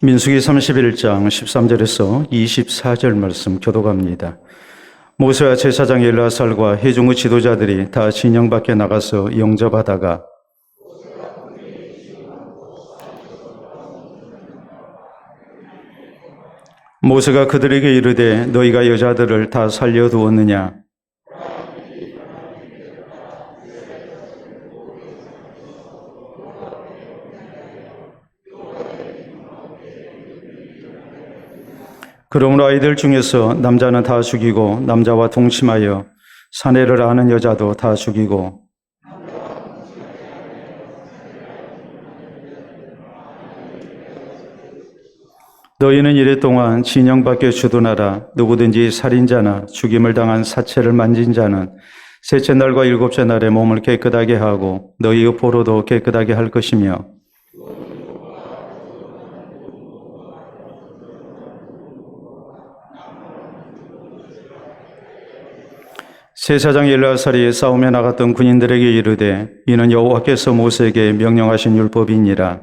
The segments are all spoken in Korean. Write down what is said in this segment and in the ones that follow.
민수기 31장 13절에서 24절 말씀 교독합니다. 모세와 제사장 엘르아살과 회중의 지도자들이 다 진영 밖에 나가서 영접하다가 모세가 그들에게 이르되 너희가 여자들을 다 살려두었느냐? 그러므로 아이들 중에서 남자는 다 죽이고 남자와 동침하여 사내를 아는 여자도 다 죽이고 너희는 이랫동안 진영 밖에 주둔하라. 누구든지 살인자나 죽임을 당한 사체를 만진 자는 셋째 날과 일곱째 날에 몸을 깨끗하게 하고 너희의 포로도 깨끗하게 할 것이며 제사장 엘르아살이 싸움에 나갔던 군인들에게 이르되 이는 여호와께서 모세에게 명령하신 율법이니라.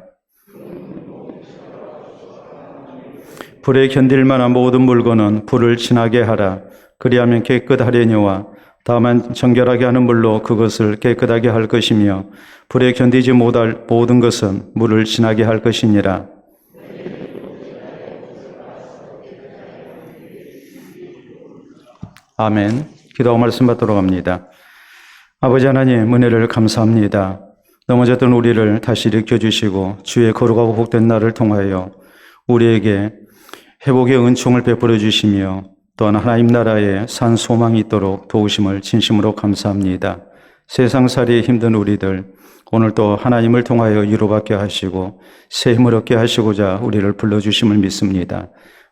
불에 견딜 만한 모든 물건은 불을 진하게 하라. 그리하면 깨끗하려니와 다만 정결하게 하는 물로 그것을 깨끗하게 할 것이며 불에 견디지 못할 모든 것은 물을 진하게 할 것이니라. 아멘. 기도하고 말씀 받도록 합니다. 아버지 하나님, 은혜를 감사합니다. 넘어졌던 우리를 다시 일으켜주시고 주의 거룩하고 복된 날을 통하여 우리에게 회복의 은총을 베풀어 주시며 또한 하나님 나라에 산 소망이 있도록 도우심을 진심으로 감사합니다. 세상살이 힘든 우리들 오늘 또 하나님을 통하여 위로받게 하시고 새 힘을 얻게 하시고자 우리를 불러주심을 믿습니다.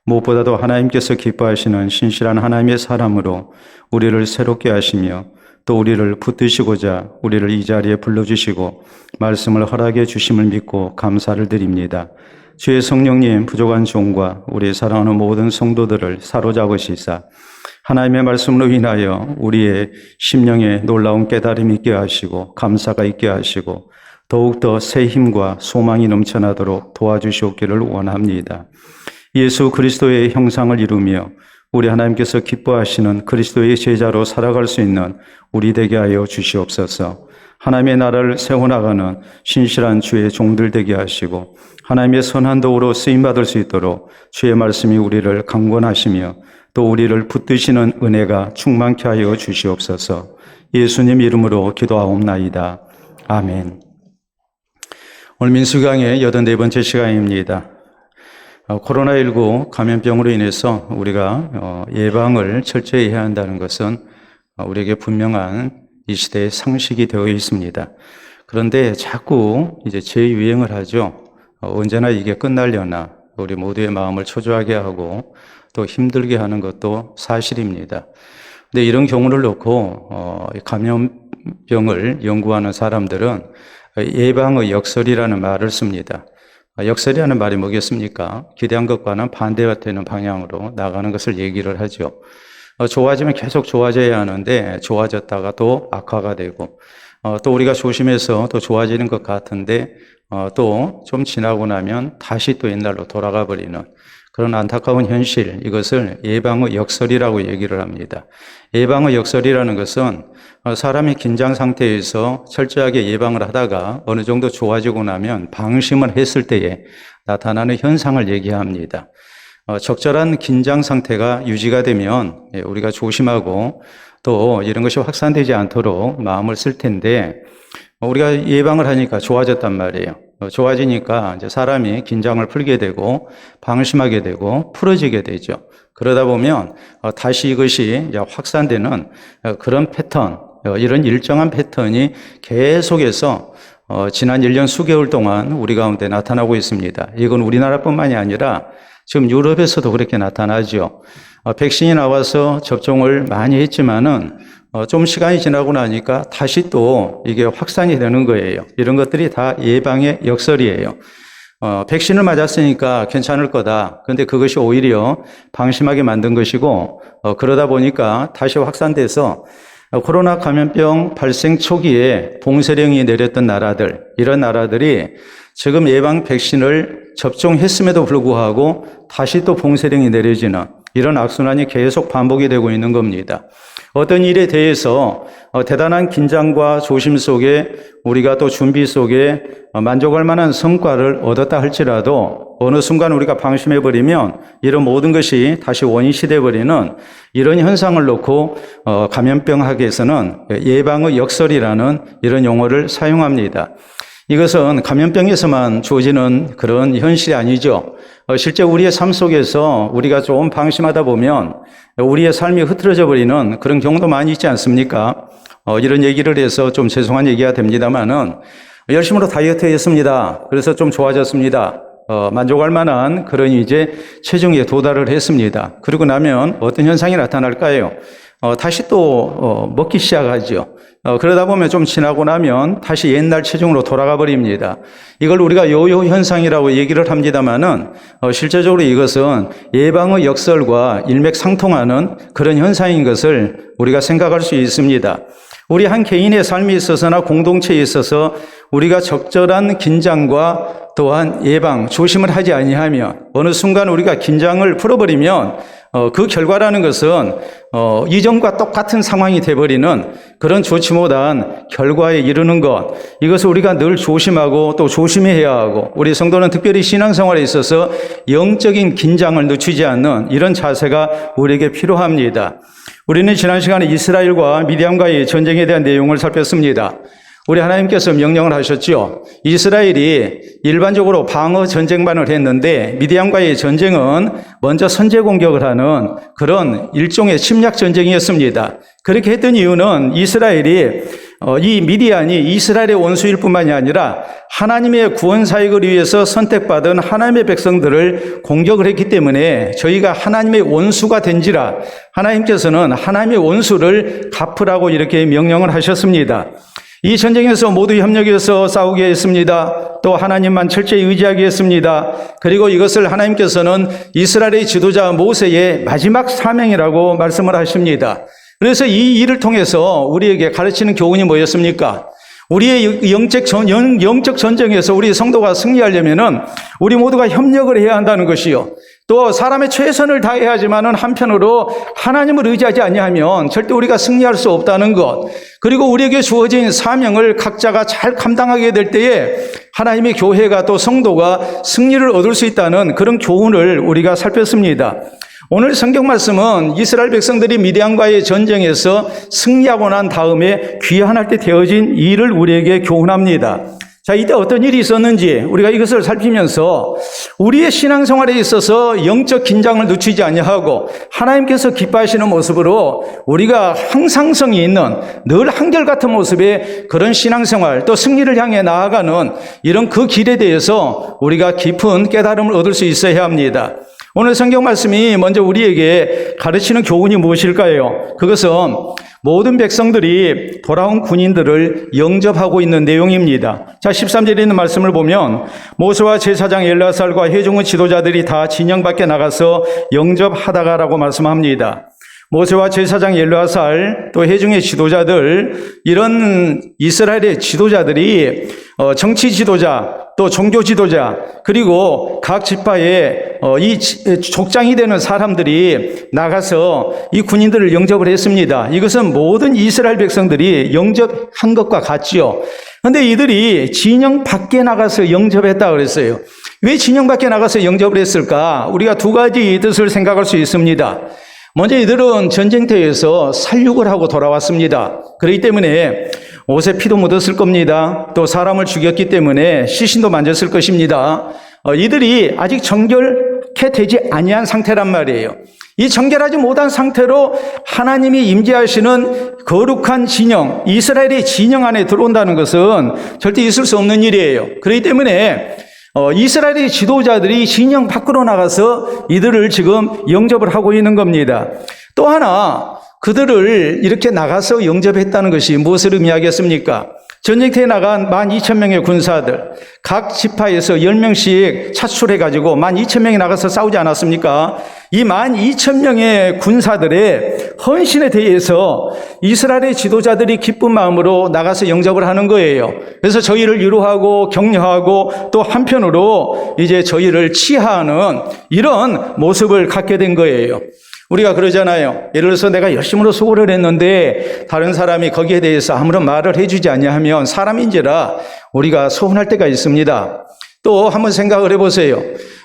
무엇보다도 하나님께서 기뻐하시는 신실한 하나님의 사람으로 우리를 새롭게 하시며 또 우리를 붙드시고자 우리를 이 자리에 불러주시고 말씀을 허락해 주심을 믿고 감사를 드립니다. 주의 성령님 부족한 종과 우리 사랑하는 모든 성도들을 사로잡으시사 하나님의 말씀으로 인하여 우리의 심령에 놀라운 깨달음이 있게 하시고 감사가 있게 하시고 더욱더 새 힘과 소망이 넘쳐나도록 도와주시옵기를 원합니다. 예수 그리스도의 형상을 이루며 우리 하나님께서 기뻐하시는 그리스도의 제자로 살아갈 수 있는 우리 되게 하여 주시옵소서. 하나님의 나라를 세워나가는 신실한 주의 종들 되게 하시고 하나님의 선한 도구로 쓰임받을 수 있도록 주의 말씀이 우리를 강권하시며 또 우리를 붙드시는 은혜가 충만케 하여 주시옵소서. 예수님 이름으로 기도하옵나이다. 아멘. 오늘 민수강의 84번째 시간입니다. 코로나19 감염병으로 인해서 우리가 예방을 철저히 해야 한다는 것은 우리에게 분명한 이 시대의 상식이 되어 있습니다. 그런데 자꾸 이제 재유행을 하죠. 언제나 이게 끝나려나 우리 모두의 마음을 초조하게 하고 또 힘들게 하는 것도 사실입니다. 근데 이런 경우를 놓고 감염병을 연구하는 사람들은 예방의 역설이라는 말을 씁니다. 역설이라는 말이 뭐겠습니까? 기대한 것과는 반대가 되는 방향으로 나가는 것을 얘기를 하죠. 좋아지면 계속 좋아져야 하는데 좋아졌다가 또 악화가 되고 또 우리가 조심해서 또 좋아지는 것 같은데 또 좀 지나고 나면 다시 또 옛날로 돌아가 버리는 그런 안타까운 현실, 이것을 예방의 역설이라고 얘기를 합니다. 예방의 역설이라는 것은 사람이 긴장 상태에서 철저하게 예방을 하다가 어느 정도 좋아지고 나면 방심을 했을 때에 나타나는 현상을 얘기합니다. 적절한 긴장 상태가 유지가 되면 우리가 조심하고 또 이런 것이 확산되지 않도록 마음을 쓸 텐데 우리가 예방을 하니까 좋아졌단 말이에요. 좋아지니까 이제 사람이 긴장을 풀게 되고 방심하게 되고 풀어지게 되죠. 그러다 보면 다시 이것이 이제 확산되는 그런 패턴, 이런 일정한 패턴이 계속해서 지난 1년 수개월 동안 우리 가운데 나타나고 있습니다. 이건 우리나라뿐만이 아니라 지금 유럽에서도 그렇게 나타나죠. 백신이 나와서 접종을 많이 했지만은 좀 시간이 지나고 나니까 다시 또 이게 확산이 되는 거예요. 이런 것들이 다 예방의 역설이에요. 백신을 맞았으니까 괜찮을 거다. 그런데 그것이 오히려 방심하게 만든 것이고 그러다 보니까 다시 확산돼서 코로나 감염병 발생 초기에 봉쇄령이 내렸던 나라들, 이런 나라들이 지금 예방 백신을 접종했음에도 불구하고 다시 또 봉쇄령이 내려지는 이런 악순환이 계속 반복이 되고 있는 겁니다. 어떤 일에 대해서 대단한 긴장과 조심 속에 우리가 또 준비 속에 만족할 만한 성과를 얻었다 할지라도 어느 순간 우리가 방심해버리면 이런 모든 것이 다시 원인이 되어버리는 이런 현상을 놓고 감염병학에서는 예방의 역설이라는 이런 용어를 사용합니다. 이것은 감염병에서만 주어지는 그런 현실이 아니죠. 실제 우리의 삶 속에서 우리가 좀 방심하다 보면 우리의 삶이 흐트러져 버리는 그런 경우도 많이 있지 않습니까? 이런 얘기를 해서 좀 죄송한 얘기가 됩니다만은 열심으로 다이어트 했습니다. 그래서 좀 좋아졌습니다. 만족할 만한 그런 이제 체중에 도달을 했습니다. 그리고 나면 어떤 현상이 나타날까요? 다시 또 먹기 시작하죠. 그러다 보면 좀 지나고 나면 다시 옛날 체중으로 돌아가 버립니다. 이걸 우리가 요요 현상이라고 얘기를 합니다만은 실제적으로 이것은 예방의 역설과 일맥상통하는 그런 현상인 것을 우리가 생각할 수 있습니다. 우리 한 개인의 삶에 있어서나 공동체에 있어서 우리가 적절한 긴장과 또한 예방, 조심을 하지 아니하면 어느 순간 우리가 긴장을 풀어버리면 그 결과라는 것은 이전과 똑같은 상황이 돼버리는 그런 좋지 못한 결과에 이르는 것, 이것을 우리가 늘 조심하고 또 조심해야 하고 우리 성도는 특별히 신앙생활에 있어서 영적인 긴장을 늦추지 않는 이런 자세가 우리에게 필요합니다. 우리는 지난 시간에 이스라엘과 미디안과의 전쟁에 대한 내용을 살폈습니다. 우리 하나님께서 명령을 하셨죠. 이스라엘이 일반적으로 방어 전쟁만을 했는데 미디안과의 전쟁은 먼저 선제 공격을 하는 그런 일종의 침략 전쟁이었습니다. 그렇게 했던 이유는 이스라엘이 이 미디안이 이스라엘의 원수일 뿐만이 아니라 하나님의 구원 사역을 위해서 선택받은 하나님의 백성들을 공격을 했기 때문에 저희가 하나님의 원수가 된지라 하나님께서는 하나님의 원수를 갚으라고 이렇게 명령을 하셨습니다. 이 전쟁에서 모두 협력해서 싸우게 했습니다. 또 하나님만 철저히 의지하게 했습니다. 그리고 이것을 하나님께서는 이스라엘의 지도자 모세의 마지막 사명이라고 말씀을 하십니다. 그래서 이 일을 통해서 우리에게 가르치는 교훈이 뭐였습니까? 우리의 영적 전쟁에서 우리 성도가 승리하려면은 우리 모두가 협력을 해야 한다는 것이요. 또 사람의 최선을 다해야지만은 한편으로 하나님을 의지하지 아니하면 절대 우리가 승리할 수 없다는 것. 그리고 우리에게 주어진 사명을 각자가 잘 감당하게 될 때에 하나님의 교회가 또 성도가 승리를 얻을 수 있다는 그런 교훈을 우리가 살폈습니다. 오늘 성경 말씀은 이스라엘 백성들이 미디안과의 전쟁에서 승리하고 난 다음에 귀환할 때 되어진 일을 우리에게 교훈합니다. 자, 이때 어떤 일이 있었는지 우리가 이것을 살피면서 우리의 신앙생활에 있어서 영적 긴장을 늦추지 아니하고 하나님께서 기뻐하시는 모습으로 우리가 항상성이 있는 늘 한결같은 모습의 그런 신앙생활 또 승리를 향해 나아가는 이런 그 길에 대해서 우리가 깊은 깨달음을 얻을 수 있어야 합니다. 오늘 성경 말씀이 먼저 우리에게 가르치는 교훈이 무엇일까요? 그것은 모든 백성들이 돌아온 군인들을 영접하고 있는 내용입니다. 자, 13절에 있는 말씀을 보면 모세와 제사장 엘르아살과 회중의 지도자들이 다 진영 밖에 나가서 영접하다가라고 말씀합니다. 모세와 제사장 엘르아살 또 회중의 지도자들, 이런 이스라엘의 지도자들이 정치 지도자 또 종교 지도자 그리고 각 지파의 이 족장이 되는 사람들이 나가서 이 군인들을 영접을 했습니다. 이것은 모든 이스라엘 백성들이 영접한 것과 같지요. 그런데 이들이 진영 밖에 나가서 영접했다 그랬어요. 왜 진영 밖에 나가서 영접을 했을까? 우리가 두 가지 뜻을 생각할 수 있습니다. 먼저 이들은 전쟁터에서 살육을 하고 돌아왔습니다. 그렇기 때문에 옷에 피도 묻었을 겁니다. 또 사람을 죽였기 때문에 시신도 만졌을 것입니다. 이들이 아직 정결케 되지 아니한 상태란 말이에요. 이 정결하지 못한 상태로 하나님이 임재하시는 거룩한 진영, 이스라엘의 진영 안에 들어온다는 것은 절대 있을 수 없는 일이에요. 그렇기 때문에 이스라엘의 지도자들이 진영 밖으로 나가서 이들을 지금 영접을 하고 있는 겁니다. 또 하나, 그들을 이렇게 나가서 영접했다는 것이 무엇을 의미하겠습니까? 전쟁터에 나간 12,000명의 군사들, 각 지파에서 10명씩 차출해가지고 12,000명이 나가서 싸우지 않았습니까? 이 12,000명의 군사들의 헌신에 대해서 이스라엘의 지도자들이 기쁜 마음으로 나가서 영접을 하는 거예요. 그래서 저희를 위로하고 격려하고 또 한편으로 이제 저희를 치하하는 이런 모습을 갖게 된 거예요. 우리가 그러잖아요. 예를 들어서 내가 열심으로 수고를 했는데 다른 사람이 거기에 대해서 아무런 말을 해주지 않냐 하면 사람인지라 우리가 서운할 때가 있습니다. 또 한번 생각을 해보세요.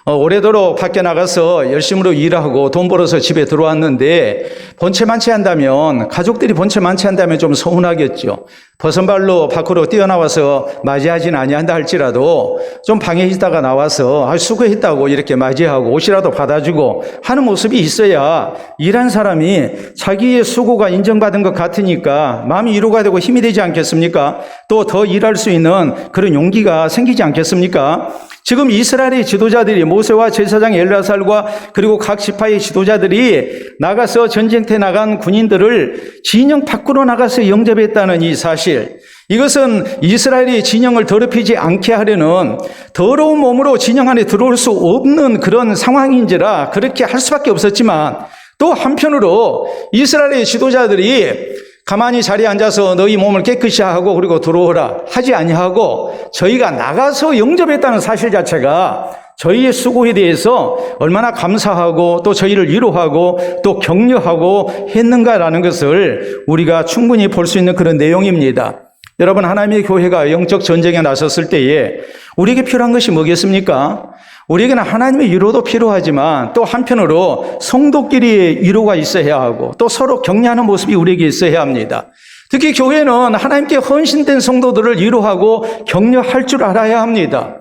오래도록 밖에 나가서 열심으로 일하고 돈 벌어서 집에 들어왔는데 번체만취한다면, 가족들이 번체만취한다면 좀 서운하겠죠. 버선발로 밖으로 뛰어나와서 맞이하지는 아니한다 할지라도 좀 방에 있다가 나와서 수고했다고 이렇게 맞이하고 옷이라도 받아주고 하는 모습이 있어야 일한 사람이 자기의 수고가 인정받은 것 같으니까 마음이 위로가 되고 힘이 되지 않겠습니까? 또 더 일할 수 있는 그런 용기가 생기지 않겠습니까? 지금 이스라엘의 지도자들이, 모세와 제사장 엘르아살과 그리고 각 지파의 지도자들이 나가서 전쟁터에 나간 군인들을 진영 밖으로 나가서 영접했다는 이 사실, 이것은 이스라엘이 진영을 더럽히지 않게 하려는 더러운 몸으로 진영 안에 들어올 수 없는 그런 상황인지라 그렇게 할 수밖에 없었지만, 또 한편으로 이스라엘의 지도자들이 가만히 자리에 앉아서 너희 몸을 깨끗이 하고 그리고 들어오라 하지 아니하고 저희가 나가서 영접했다는 사실 자체가 저희의 수고에 대해서 얼마나 감사하고 또 저희를 위로하고 또 격려하고 했는가라는 것을 우리가 충분히 볼 수 있는 그런 내용입니다. 여러분, 하나님의 교회가 영적 전쟁에 나섰을 때에 우리에게 필요한 것이 뭐겠습니까? 우리에게는 하나님의 위로도 필요하지만 또 한편으로 성도끼리의 위로가 있어야 하고 또 서로 격려하는 모습이 우리에게 있어야 합니다. 특히 교회는 하나님께 헌신된 성도들을 위로하고 격려할 줄 알아야 합니다.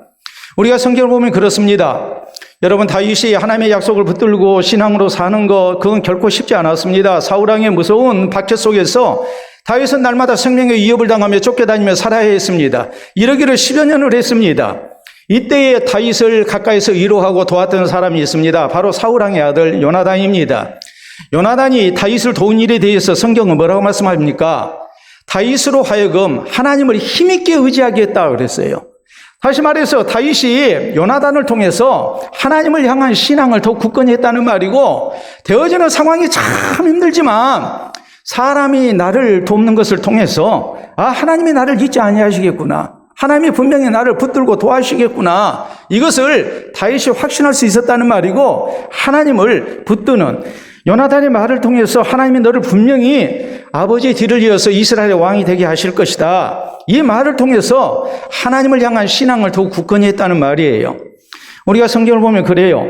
우리가 성경을 보면 그렇습니다. 여러분, 다윗이 하나님의 약속을 붙들고 신앙으로 사는 것, 그건 결코 쉽지 않았습니다. 사울왕의 무서운 박해 속에서 다윗은 날마다 생명의 위협을 당하며 쫓겨다니며 살아야 했습니다. 이러기를 10여 년을 했습니다. 이때에 다윗을 가까이서 위로하고 도왔던 사람이 있습니다. 바로 사울왕의 아들 요나단입니다. 요나단이 다윗을 도운 일에 대해서 성경은 뭐라고 말씀합니까? 다윗으로 하여금 하나님을 힘있게 의지하게 했다 그랬어요. 다시 말해서 다윗이 요나단을 통해서 하나님을 향한 신앙을 더 굳건히 했다는 말이고, 되어지는 상황이 참 힘들지만 사람이 나를 돕는 것을 통해서 하나님이 나를 잊지 아니하시겠구나, 하나님이 분명히 나를 붙들고 도와주시겠구나, 이것을 다윗이 확신할 수 있었다는 말이고, 하나님을 붙드는 요나단의 말을 통해서 하나님이 너를 분명히 아버지의 뒤를 이어서 이스라엘의 왕이 되게 하실 것이다, 이 말을 통해서 하나님을 향한 신앙을 더욱 굳건히 했다는 말이에요. 우리가 성경을 보면 그래요.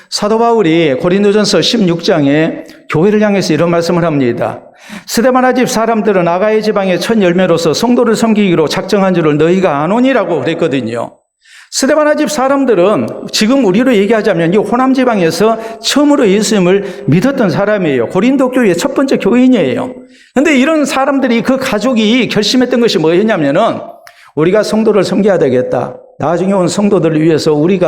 사도 바울이 고린도전서 16장에 교회를 향해서 이런 말씀을 합니다. 스데바나 집 사람들은 아가야 지방의 첫 열매로서 성도를 섬기기로 작정한 줄을 너희가 아노니라고 그랬거든요. 스데바나 집 사람들은 지금 우리로 얘기하자면 이 호남 지방에서 처음으로 예수님을 믿었던 사람이에요. 고린도 교회의 첫 번째 교인이에요. 그런데 이런 사람들이, 그 가족이 결심했던 것이 뭐였냐면은 우리가 성도를 섬겨야 되겠다, 나중에 온 성도들을 위해서 우리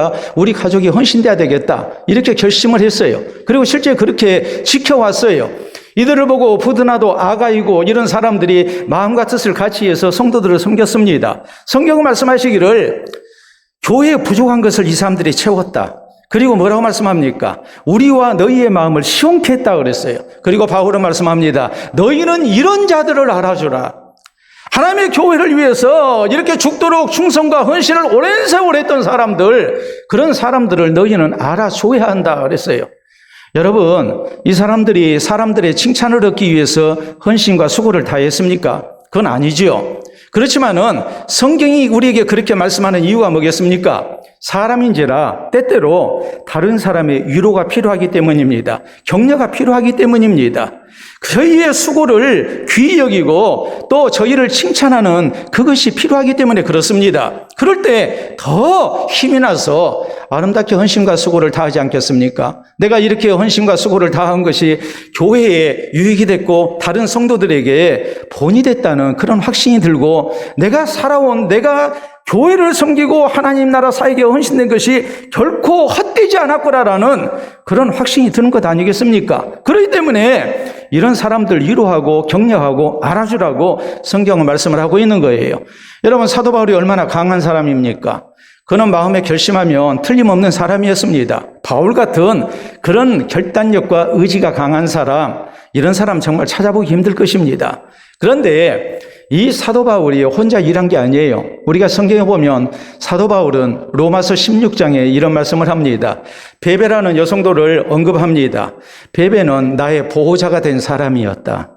가족이 헌신돼야 되겠다, 이렇게 결심을 했어요. 그리고 실제 그렇게 지켜왔어요. 이들을 보고 부드나도 아가이고 이런 사람들이 마음과 뜻을 같이 해서 성도들을 섬겼습니다. 성경은 말씀하시기를 교회에 부족한 것을 이 사람들이 채웠다. 그리고 뭐라고 말씀합니까? 우리와 너희의 마음을 시원케 했다 그랬어요. 그리고 바울은 말씀합니다. 너희는 이런 자들을 알아주라. 하나님의 교회를 위해서 이렇게 죽도록 충성과 헌신을 오랜 세월 했던 사람들, 그런 사람들을 너희는 알아줘야 한다 그랬어요. 여러분, 이 사람들이 사람들의 칭찬을 얻기 위해서 헌신과 수고를 다했습니까? 그건 아니지요. 그렇지만은 성경이 우리에게 그렇게 말씀하는 이유가 뭐겠습니까? 사람인지라 때때로 다른 사람의 위로가 필요하기 때문입니다. 격려가 필요하기 때문입니다. 저희의 수고를 귀히 여기고 또 저희를 칭찬하는 그것이 필요하기 때문에 그렇습니다. 그럴 때 더 힘이 나서 아름답게 헌신과 수고를 다하지 않겠습니까? 내가 이렇게 헌신과 수고를 다한 것이 교회에 유익이 됐고 다른 성도들에게 본이 됐다는 그런 확신이 들고, 내가 교회를 섬기고 하나님 나라 사역에 헌신된 것이 결코 헛되지 않았구나라는 그런 확신이 드는 것 아니겠습니까? 그렇기 때문에 이런 사람들 위로하고 격려하고 알아주라고 성경은 말씀을 하고 있는 거예요. 여러분, 사도 바울이 얼마나 강한 사람입니까? 그는 마음에 결심하면 틀림없는 사람이었습니다. 바울 같은 그런 결단력과 의지가 강한 사람, 이런 사람 정말 찾아보기 힘들 것입니다. 그런데 이 사도 바울이 혼자 일한 게 아니에요. 우리가 성경에 보면 사도 바울은 로마서 16장에 이런 말씀을 합니다. 베베라는 여성도를 언급합니다. 베베는 나의 보호자가 된 사람이었다.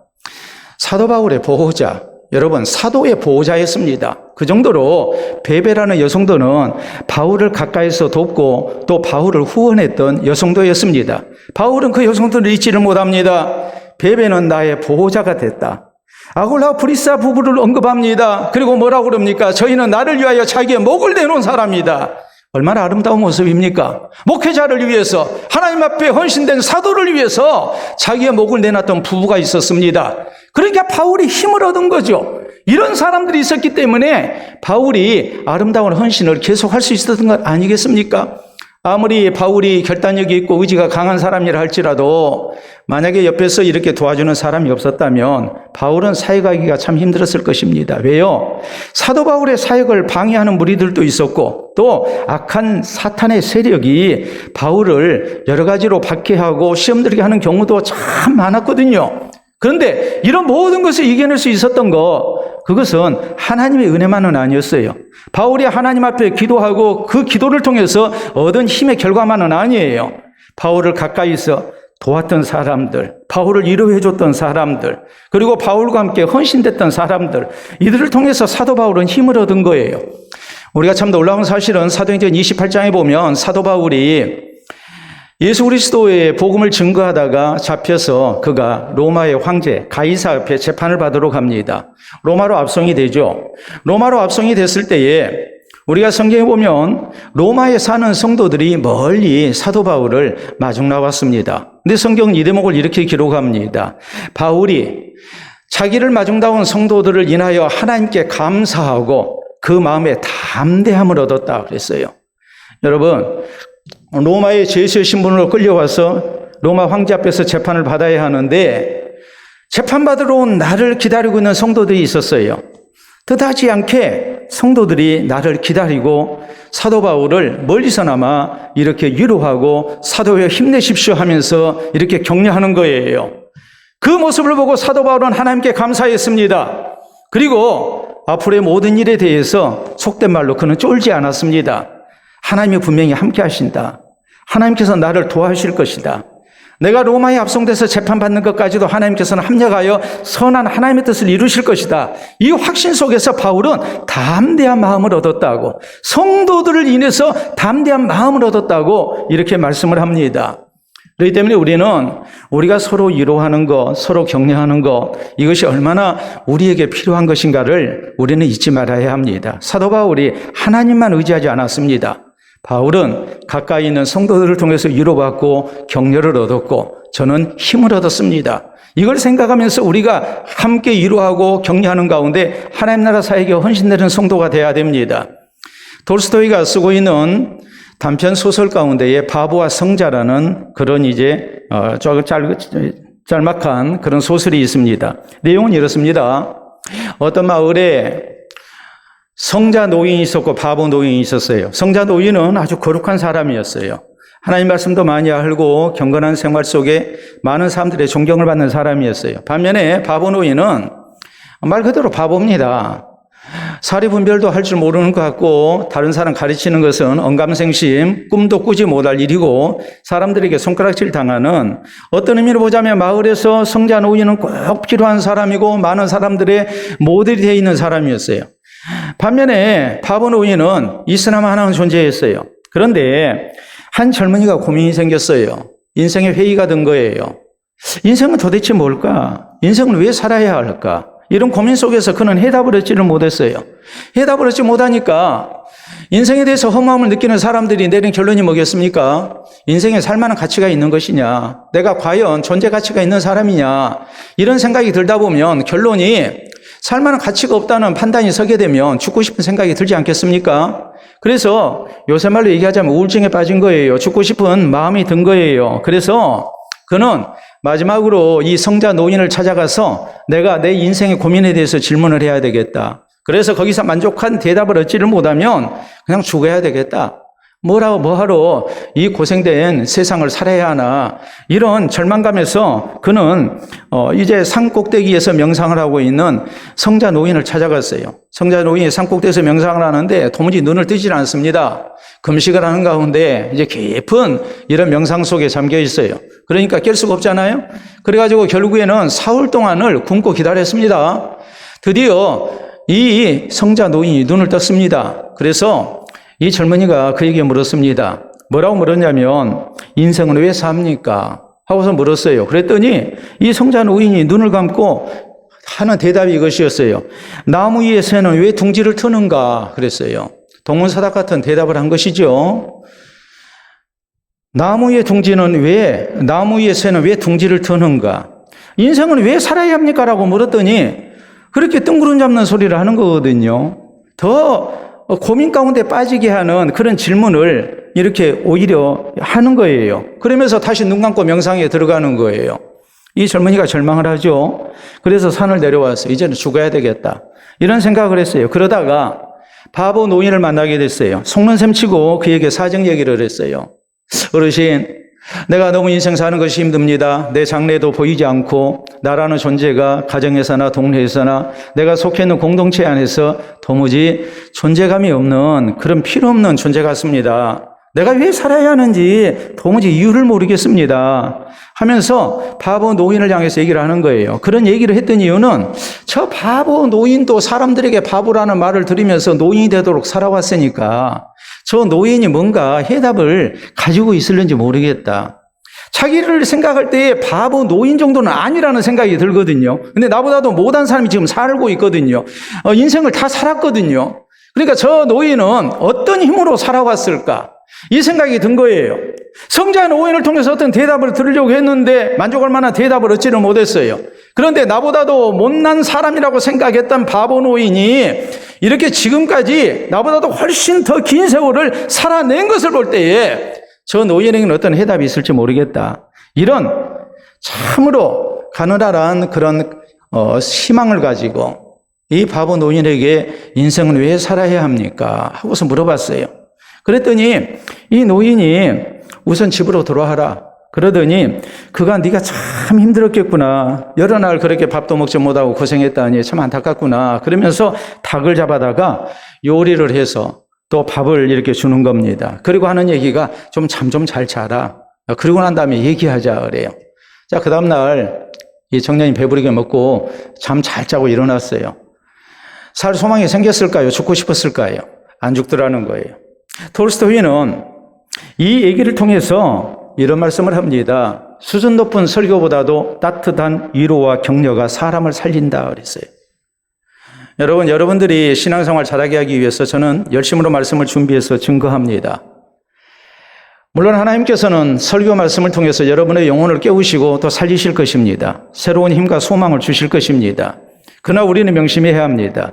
사도 바울의 보호자, 여러분, 사도의 보호자였습니다. 그 정도로 베베라는 여성도는 바울을 가까이서 돕고 또 바울을 후원했던 여성도였습니다. 바울은 그 여성도를 잊지를 못합니다. 베베는 나의 보호자가 됐다. 아굴라 브리스아 부부를 언급합니다. 그리고 뭐라고 그럽니까? 저희는 나를 위하여 자기의 목을 내놓은 사람이다. 얼마나 아름다운 모습입니까? 목회자를 위해서, 하나님 앞에 헌신된 사도를 위해서 자기의 목을 내놨던 부부가 있었습니다. 그러니까 바울이 힘을 얻은 거죠. 이런 사람들이 있었기 때문에 바울이 아름다운 헌신을 계속할 수 있었던 것 아니겠습니까? 아무리 바울이 결단력이 있고 의지가 강한 사람이라 할지라도 만약에 옆에서 이렇게 도와주는 사람이 없었다면 바울은 사역하기가 참 힘들었을 것입니다. 왜요? 사도 바울의 사역을 방해하는 무리들도 있었고 또 악한 사탄의 세력이 바울을 여러 가지로 박해하고 시험 들게 하는 경우도 참 많았거든요. 그런데 이런 모든 것을 이겨낼 수 있었던 그것은 하나님의 은혜만은 아니었어요. 바울이 하나님 앞에 기도하고 그 기도를 통해서 얻은 힘의 결과만은 아니에요. 바울을 가까이서 도왔던 사람들, 바울을 위로해줬던 사람들, 그리고 바울과 함께 헌신됐던 사람들, 이들을 통해서 사도 바울은 힘을 얻은 거예요. 우리가 참 놀라운 사실은 사도행전 28장에 보면 사도 바울이 예수 그리스도의 복음을 증거하다가 잡혀서 그가 로마의 황제 가이사 앞에 재판을 받으러 갑니다. 로마로 압송이 되죠. 로마로 압송이 됐을 때에 우리가 성경에 보면 로마에 사는 성도들이 멀리 사도 바울을 마중 나왔습니다. 근데 성경은 이 대목을 이렇게 기록합니다. 바울이 자기를 마중 나온 성도들을 인하여 하나님께 감사하고 그 마음에 담대함을 얻었다 그랬어요. 여러분, 로마의 제수의 신분으로 끌려와서 로마 황제 앞에서 재판을 받아야 하는데 재판받으러 온 나를 기다리고 있는 성도들이 있었어요. 뜻하지 않게 성도들이 나를 기다리고 사도 바울을 멀리서나마 이렇게 위로하고 사도여 힘내십시오 하면서 이렇게 격려하는 거예요. 그 모습을 보고 사도 바울은 하나님께 감사했습니다. 그리고 앞으로의 모든 일에 대해서 속된 말로 그는 쫄지 않았습니다. 하나님이 분명히 함께 하신다. 하나님께서 나를 도와주실 것이다. 내가 로마에 압송돼서 재판받는 것까지도 하나님께서는 합력하여 선한 하나님의 뜻을 이루실 것이다. 이 확신 속에서 바울은 담대한 마음을 얻었다고, 성도들을 인해서 담대한 마음을 얻었다고 이렇게 말씀을 합니다. 그렇기 때문에 우리가 서로 위로하는 것, 서로 격려하는 것, 이것이 얼마나 우리에게 필요한 것인가를 우리는 잊지 말아야 합니다. 사도 바울이 하나님만 의지하지 않았습니다. 바울은 가까이 있는 성도들을 통해서 위로받고 격려를 얻었고 저는 힘을 얻었습니다. 이걸 생각하면서 우리가 함께 위로하고 격려하는 가운데 하나님 나라 사역에 헌신되는 성도가 되어야 됩니다. 돌스토이가 쓰고 있는 단편 소설 가운데에 바보와 성자라는 그런 짤막한 그런 소설이 있습니다. 내용은 이렇습니다. 어떤 마을에 성자 노인이 있었고 바보 노인이 있었어요. 성자 노인은 아주 거룩한 사람이었어요. 하나님 말씀도 많이 알고 경건한 생활 속에 많은 사람들의 존경을 받는 사람이었어요. 반면에 바보 노인은 말 그대로 바보입니다. 사리 분별도 할 줄 모르는 것 같고 다른 사람 가르치는 것은 언감생심, 꿈도 꾸지 못할 일이고 사람들에게 손가락질 당하는, 어떤 의미로 보자면 마을에서 성자 노인은 꼭 필요한 사람이고 많은 사람들의 모델이 되어 있는 사람이었어요. 반면에 바보 노인은 있으나마 하나는 존재했어요. 그런데 한 젊은이가 고민이 생겼어요. 인생의 회의가 든 거예요. 인생은 도대체 뭘까? 인생은 왜 살아야 할까? 이런 고민 속에서 그는 해답을 얻지를 못했어요. 해답을 얻지 못하니까 인생에 대해서 허무함을 느끼는 사람들이 내린 결론이 뭐겠습니까? 인생에 살만한 가치가 있는 것이냐? 내가 과연 존재 가치가 있는 사람이냐? 이런 생각이 들다 보면 결론이 살만한 가치가 없다는 판단이 서게 되면 죽고 싶은 생각이 들지 않겠습니까? 그래서 요새 말로 얘기하자면 우울증에 빠진 거예요. 죽고 싶은 마음이 든 거예요. 그래서 그는 마지막으로 이 성자 노인을 찾아가서 내가 내 인생의 고민에 대해서 질문을 해야 되겠다. 그래서 거기서 만족한 대답을 얻지를 못하면 그냥 죽어야 되겠다. 뭐하러 이 고생된 세상을 살아야 하나. 이런 절망감에서 그는 이제 산 꼭대기에서 명상을 하고 있는 성자 노인을 찾아갔어요. 성자 노인이 산 꼭대기에서 명상을 하는데 도무지 눈을 뜨질 않습니다. 금식을 하는 가운데 이제 깊은 이런 명상 속에 잠겨 있어요. 그러니까 깰 수가 없잖아요. 그래가지고 결국에는 사흘 동안을 굶고 기다렸습니다. 드디어 이 성자 노인이 눈을 떴습니다. 그래서 이 젊은이가 그에게 물었습니다. 뭐라고 물었냐면 인생은 왜 삽니까? 하고서 물었어요. 그랬더니 이 성자 노인이 눈을 감고 하는 대답이 이것이었어요. 나무 위에 새는 왜 둥지를 트는가? 그랬어요. 동문서답 같은 대답을 한 것이죠. 나무 위에 새는 왜 둥지를 트는가? 인생은 왜 살아야 합니까? 라고 물었더니 그렇게 뜬구름 잡는 소리를 하는 거거든요. 더 고민 가운데 빠지게 하는 그런 질문을 이렇게 오히려 하는 거예요. 그러면서 다시 눈 감고 명상에 들어가는 거예요. 이 젊은이가 절망을 하죠. 그래서 산을 내려와서 이제는 죽어야 되겠다. 이런 생각을 했어요. 그러다가 바보 노인을 만나게 됐어요. 속는 셈 치고 그에게 사정 얘기를 했어요. 어르신, 내가 너무 인생 사는 것이 힘듭니다. 내 장래도 보이지 않고 나라는 존재가 가정에서나 동네에서나 내가 속해 있는 공동체 안에서 도무지 존재감이 없는 그런 필요 없는 존재 같습니다. 내가 왜 살아야 하는지 도무지 이유를 모르겠습니다. 하면서 바보 노인을 향해서 얘기를 하는 거예요. 그런 얘기를 했던 이유는 저 바보 노인도 사람들에게 바보라는 말을 들으면서 노인이 되도록 살아왔으니까 저 노인이 뭔가 해답을 가지고 있을는지 모르겠다. 자기를 생각할 때 바보 노인 정도는 아니라는 생각이 들거든요. 근데 나보다도 못한 사람이 지금 살고 있거든요. 인생을 다 살았거든요. 그러니까 저 노인은 어떤 힘으로 살아왔을까? 이 생각이 든 거예요. 성자 노인을 통해서 어떤 대답을 들으려고 했는데 만족할 만한 대답을 얻지는 못했어요. 그런데 나보다도 못난 사람이라고 생각했던 바보 노인이 이렇게 지금까지 나보다도 훨씬 더 긴 세월을 살아낸 것을 볼 때에 저 노인에게는 어떤 해답이 있을지 모르겠다. 이런 참으로 가느다란 그런 희망을 가지고 이 바보 노인에게 인생은 왜 살아야 합니까? 하고서 물어봤어요. 그랬더니 이 노인이 우선 집으로 돌아와라. 그러더니 그가 네가 참 힘들었겠구나. 여러 날 그렇게 밥도 먹지 못하고 고생했다니 참 안타깝구나. 그러면서 닭을 잡아다가 요리를 해서 또 밥을 이렇게 주는 겁니다. 그리고 하는 얘기가 좀 잠 좀 잘 자라. 그리고 난 다음에 얘기하자 그래요. 자, 그 다음날 이 청년이 배부르게 먹고 잠 잘 자고 일어났어요. 살 소망이 생겼을까요? 죽고 싶었을까요? 안 죽더라는 거예요. 톨스토이는 이 얘기를 통해서 이런 말씀을 합니다. 수준 높은 설교보다도 따뜻한 위로와 격려가 사람을 살린다 그랬어요. 여러분들이 신앙생활 잘하게 하기 위해서 저는 열심으로 말씀을 준비해서 증거합니다. 물론 하나님께서는 설교 말씀을 통해서 여러분의 영혼을 깨우시고 또 살리실 것입니다. 새로운 힘과 소망을 주실 것입니다. 그러나 우리는 명심해야 합니다.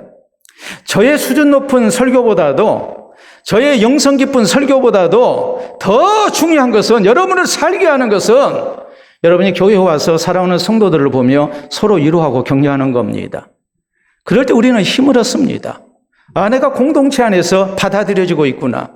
저의 수준 높은 설교보다도 저의 영성 깊은 설교보다도 더 중요한 것은 여러분을 살게 하는 것은 여러분이 교회에 와서 살아오는 성도들을 보며 서로 위로하고 격려하는 겁니다. 그럴 때 우리는 힘을 얻습니다. 아, 내가 공동체 안에서 받아들여지고 있구나.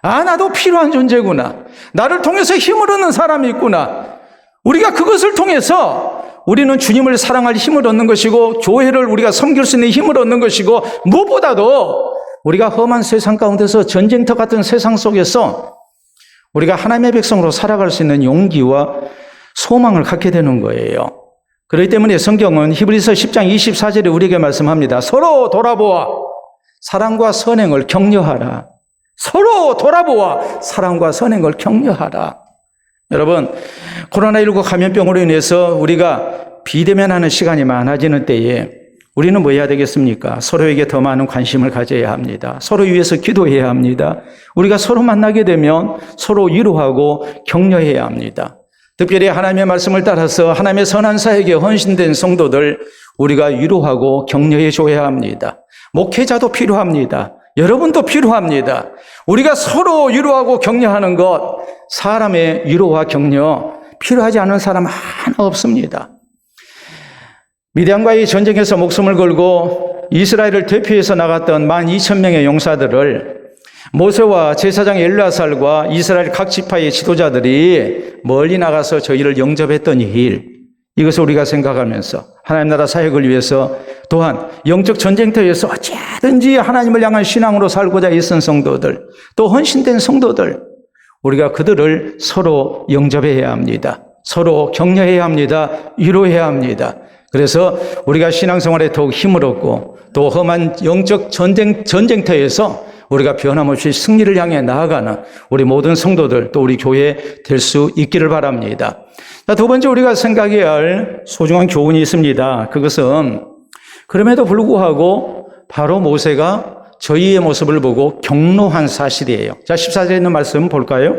아, 나도 필요한 존재구나. 나를 통해서 힘을 얻는 사람이 있구나. 우리가 그것을 통해서 우리는 주님을 사랑할 힘을 얻는 것이고 교회를 우리가 섬길 수 있는 힘을 얻는 것이고 무엇보다도 우리가 험한 세상 가운데서 전쟁터 같은 세상 속에서 우리가 하나님의 백성으로 살아갈 수 있는 용기와 소망을 갖게 되는 거예요. 그렇기 때문에 성경은 히브리서 10장 24절에 우리에게 말씀합니다. 서로 돌아보아 사랑과 선행을 격려하라. 서로 돌아보아 사랑과 선행을 격려하라. 여러분, 코로나19 감염병으로 인해서 우리가 비대면하는 시간이 많아지는 때에 우리는 뭐 해야 되겠습니까? 서로에게 더 많은 관심을 가져야 합니다. 서로 위해서 기도해야 합니다. 우리가 서로 만나게 되면 서로 위로하고 격려해야 합니다. 특별히 하나님의 말씀을 따라서 하나님의 선한 사역에 헌신된 성도들 우리가 위로하고 격려해 줘야 합니다. 목회자도 필요합니다. 여러분도 필요합니다. 우리가 서로 위로하고 격려하는 것, 사람의 위로와 격려 필요하지 않은 사람 하나 없습니다. 미디안과의 전쟁에서 목숨을 걸고 이스라엘을 대표해서 나갔던 12,000명의 용사들을 모세와 제사장 엘르아살과 이스라엘 각 지파의 지도자들이 멀리 나가서 저희를 영접했던 일, 이것을 우리가 생각하면서 하나님 나라 사역을 위해서 또한 영적 전쟁터에서 어찌든지 하나님을 향한 신앙으로 살고자 애쓴 성도들, 또 헌신된 성도들, 우리가 그들을 서로 영접해야 합니다. 서로 격려해야 합니다. 위로해야 합니다. 그래서 우리가 신앙생활에 더욱 힘을 얻고 또 험한 영적 전쟁터에서 우리가 변함없이 승리를 향해 나아가는 우리 모든 성도들, 또 우리 교회 될 수 있기를 바랍니다. 자, 두 번째 우리가 생각해야 할 소중한 교훈이 있습니다. 그것은 그럼에도 불구하고 바로 모세가 저희의 모습을 보고 격노한 사실이에요. 자, 14절에 있는 말씀 볼까요?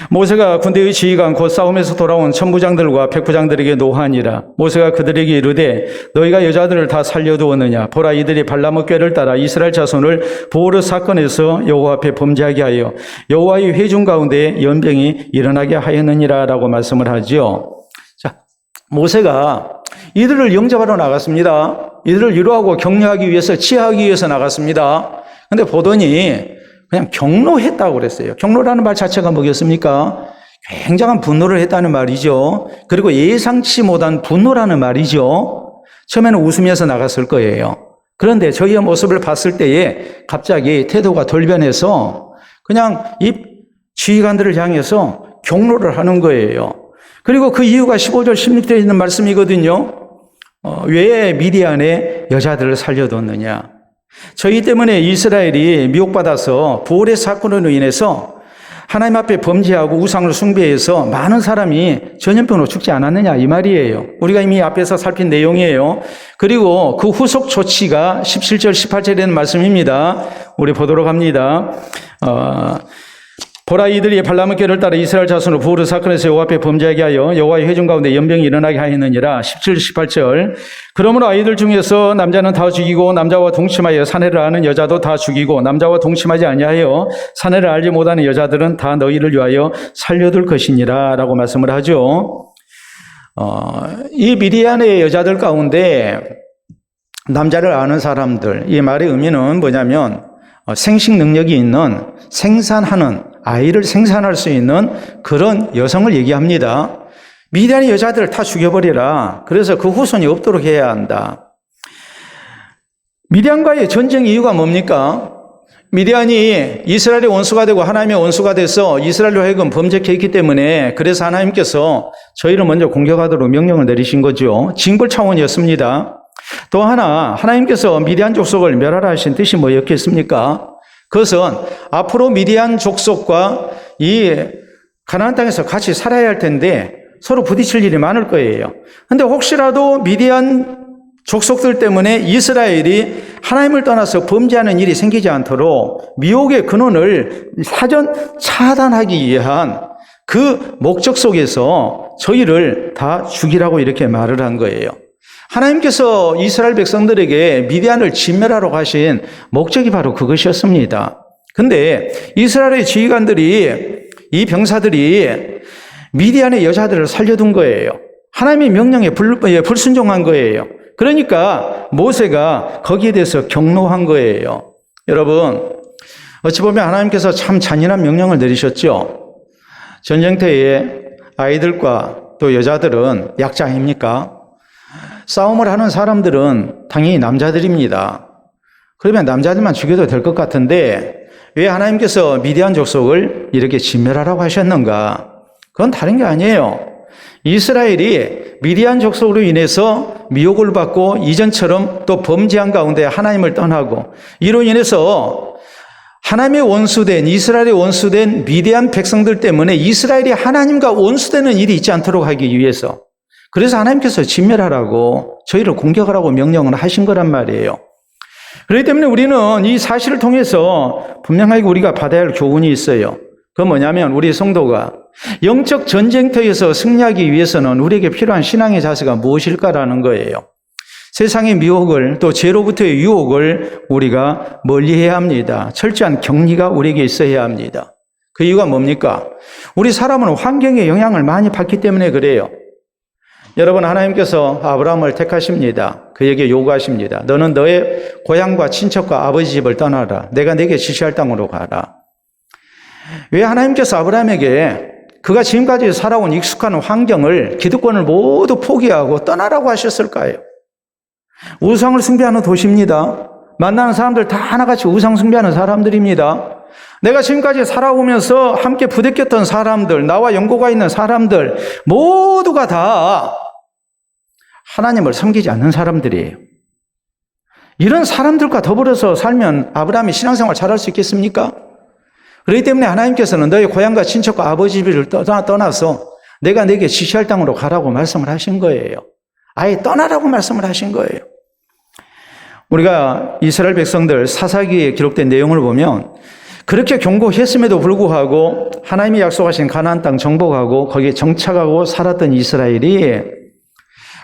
모세가 군대의 지휘관 곧 싸움에서 돌아온 천부장들과 백부장들에게 노하니라. 모세가 그들에게 이르되 너희가 여자들을 다 살려두었느냐? 보라, 이들이 발람의 꾀를 따라 이스라엘 자손을 보호르 사건에서 여호와 앞에 범죄하게 하여 여호와의 회중 가운데 연병이 일어나게 하였느니라 라고 말씀을 하죠. 자, 모세가 이들을 영접하러 나갔습니다. 이들을 위로하고 격려하기 위해서, 치하하기 위해서 나갔습니다. 근데 보더니 그냥 경노했다고 그랬어요. 경노라는 말 자체가 뭐겠습니까? 굉장한 분노를 했다는 말이죠. 그리고 예상치 못한 분노라는 말이죠. 처음에는 웃으면서 나갔을 거예요. 그런데 저희의 모습을 봤을 때에 갑자기 태도가 돌변해서 그냥 이 지휘관들을 향해서 경노를 하는 거예요. 그리고 그 이유가 15절 16절에 있는 말씀이거든요. 왜 미디안의 여자들을 살려뒀느냐? 저희 때문에 이스라엘이 미혹받아서 부올의 사건으로 인해서 하나님 앞에 범죄하고 우상을 숭배해서 많은 사람이 전염병으로 죽지 않았느냐 이 말이에요. 우리가 이미 앞에서 살핀 내용이에요. 그리고 그 후속 조치가 17절 18절에 있는 말씀입니다. 우리 보도록 합니다. 보라, 이들이 발람의 꾀를 따라 이스라엘 자손을 부올의 사건에서 여호와 앞에 범죄하게 하여 여호와의 회중 가운데 연병이 일어나게 하였느니라. 17, 18절. 그러므로 아이들 중에서 남자는 다 죽이고 남자와 동침하여 사내를 아는 여자도 다 죽이고 남자와 동침하지 아니하여 사내를 알지 못하는 여자들은 다 너희를 위하여 살려둘 것이니라 라고 말씀을 하죠. 이 미디안의 여자들 가운데 남자를 아는 사람들, 이 말의 의미는 뭐냐면 생식 능력이 있는, 생산하는, 아이를 생산할 수 있는 그런 여성을 얘기합니다. 미디안의 여자들을 다 죽여버리라. 그래서 그 후손이 없도록 해야 한다. 미디안과의 전쟁 이유가 뭡니까? 미디안이 이스라엘의 원수가 되고 하나님의 원수가 돼서 이스라엘로 하여금 범죄케 했기 때문에, 그래서 하나님께서 저희를 먼저 공격하도록 명령을 내리신 거죠. 징벌 차원이었습니다. 또 하나님께서 미디안 족속을 멸하라 하신 뜻이 뭐였겠습니까? 그것은 앞으로 미디안 족속과 이 가나안 땅에서 같이 살아야 할 텐데 서로 부딪힐 일이 많을 거예요. 근데 혹시라도 미디안 족속들 때문에 이스라엘이 하나님을 떠나서 범죄하는 일이 생기지 않도록 미혹의 근원을 사전 차단하기 위한 그 목적 속에서 저희를 다 죽이라고 이렇게 말을 한 거예요. 하나님께서 이스라엘 백성들에게 미디안을 진멸하라고 하신 목적이 바로 그것이었습니다. 근데 이스라엘의 지휘관들이, 이 병사들이 미디안의 여자들을 살려둔 거예요. 하나님의 명령에 불순종한 거예요. 그러니까 모세가 거기에 대해서 경노한 거예요. 여러분, 어찌 보면 하나님께서 참 잔인한 명령을 내리셨죠. 전쟁터에 아이들과 또 여자들은 약자 아닙니까? 싸움을 하는 사람들은 당연히 남자들입니다. 그러면 남자들만 죽여도 될 것 같은데 왜 하나님께서 미디안 족속을 이렇게 진멸하라고 하셨는가? 그건 다른 게 아니에요. 이스라엘이 미디안 족속으로 인해서 미혹을 받고 이전처럼 또 범죄한 가운데 하나님을 떠나고, 이로 인해서 하나님의 원수된, 이스라엘의 원수된 미디안 백성들 때문에 이스라엘이 하나님과 원수되는 일이 있지 않도록 하기 위해서, 그래서 하나님께서 진멸하라고, 저희를 공격하라고 명령을 하신 거란 말이에요. 그렇기 때문에 우리는 이 사실을 통해서 분명하게 우리가 받아야 할 교훈이 있어요. 그건 뭐냐면, 우리 성도가 영적 전쟁터에서 승리하기 위해서는 우리에게 필요한 신앙의 자세가 무엇일까라는 거예요. 세상의 미혹을, 또 죄로부터의 유혹을 우리가 멀리해야 합니다. 철저한 격리가 우리에게 있어야 합니다. 그 이유가 뭡니까? 우리 사람은 환경의 영향을 많이 받기 때문에 그래요. 여러분, 하나님께서 아브라함을 택하십니다. 그에게 요구하십니다. 너는 너의 고향과 친척과 아버지 집을 떠나라. 내가 내게 지시할 땅으로 가라. 왜 하나님께서 아브라함에게 그가 지금까지 살아온 익숙한 환경을, 기득권을 모두 포기하고 떠나라고 하셨을까요? 우상을 숭배하는 도시입니다. 만나는 사람들 다 하나같이 우상 숭배하는 사람들입니다. 내가 지금까지 살아오면서 함께 부대꼈던 사람들, 나와 연고가 있는 사람들 모두가 다 하나님을 섬기지 않는 사람들이에요. 이런 사람들과 더불어서 살면 아브라함이 신앙생활 잘할 수 있겠습니까? 그렇기 때문에 하나님께서는 너의 고향과 친척과 아버지 집을 떠나서 내가 내게 지시할 땅으로 가라고 말씀을 하신 거예요. 아예 떠나라고 말씀을 하신 거예요. 우리가 이스라엘 백성들 사사기에 기록된 내용을 보면 그렇게 경고했음에도 불구하고 하나님이 약속하신 가나안 땅 정복하고 거기에 정착하고 살았던 이스라엘이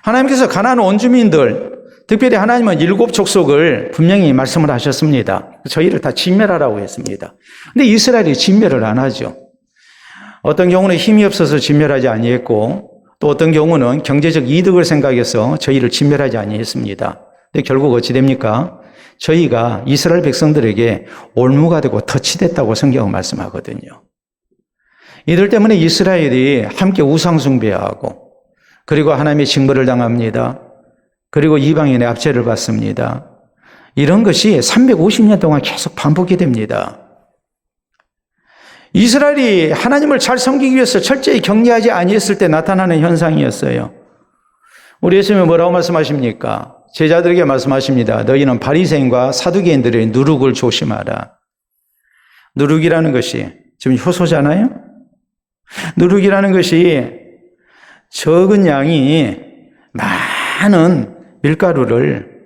하나님께서 가나안 원주민들, 특별히 하나님은 7 족속을 분명히 말씀을 하셨습니다. 저희를 다 진멸하라고 했습니다. 근데 이스라엘이 진멸을 안 하죠. 어떤 경우는 힘이 없어서 진멸하지 아니했고 또 어떤 경우는 경제적 이득을 생각해서 저희를 진멸하지 아니했습니다. 근데 결국 어찌 됩니까? 저희가 이스라엘 백성들에게 올무가 되고 덫이 됐다고 성경은 말씀하거든요. 이들 때문에 이스라엘이 함께 우상 숭배하고 그리고 하나님의 징벌을 당합니다. 그리고 이방인의 압제를 받습니다. 이런 것이 350년 동안 계속 반복이 됩니다. 이스라엘이 하나님을 잘 섬기기 위해서 철저히 경계하지 아니했을 때 나타나는 현상이었어요. 우리 예수님은 뭐라고 말씀하십니까? 제자들에게 말씀하십니다. 너희는 바리새인과 사두개인들의 누룩을 조심하라. 누룩이라는 것이 지금 효소잖아요. 누룩이라는 것이 적은 양이 많은 밀가루를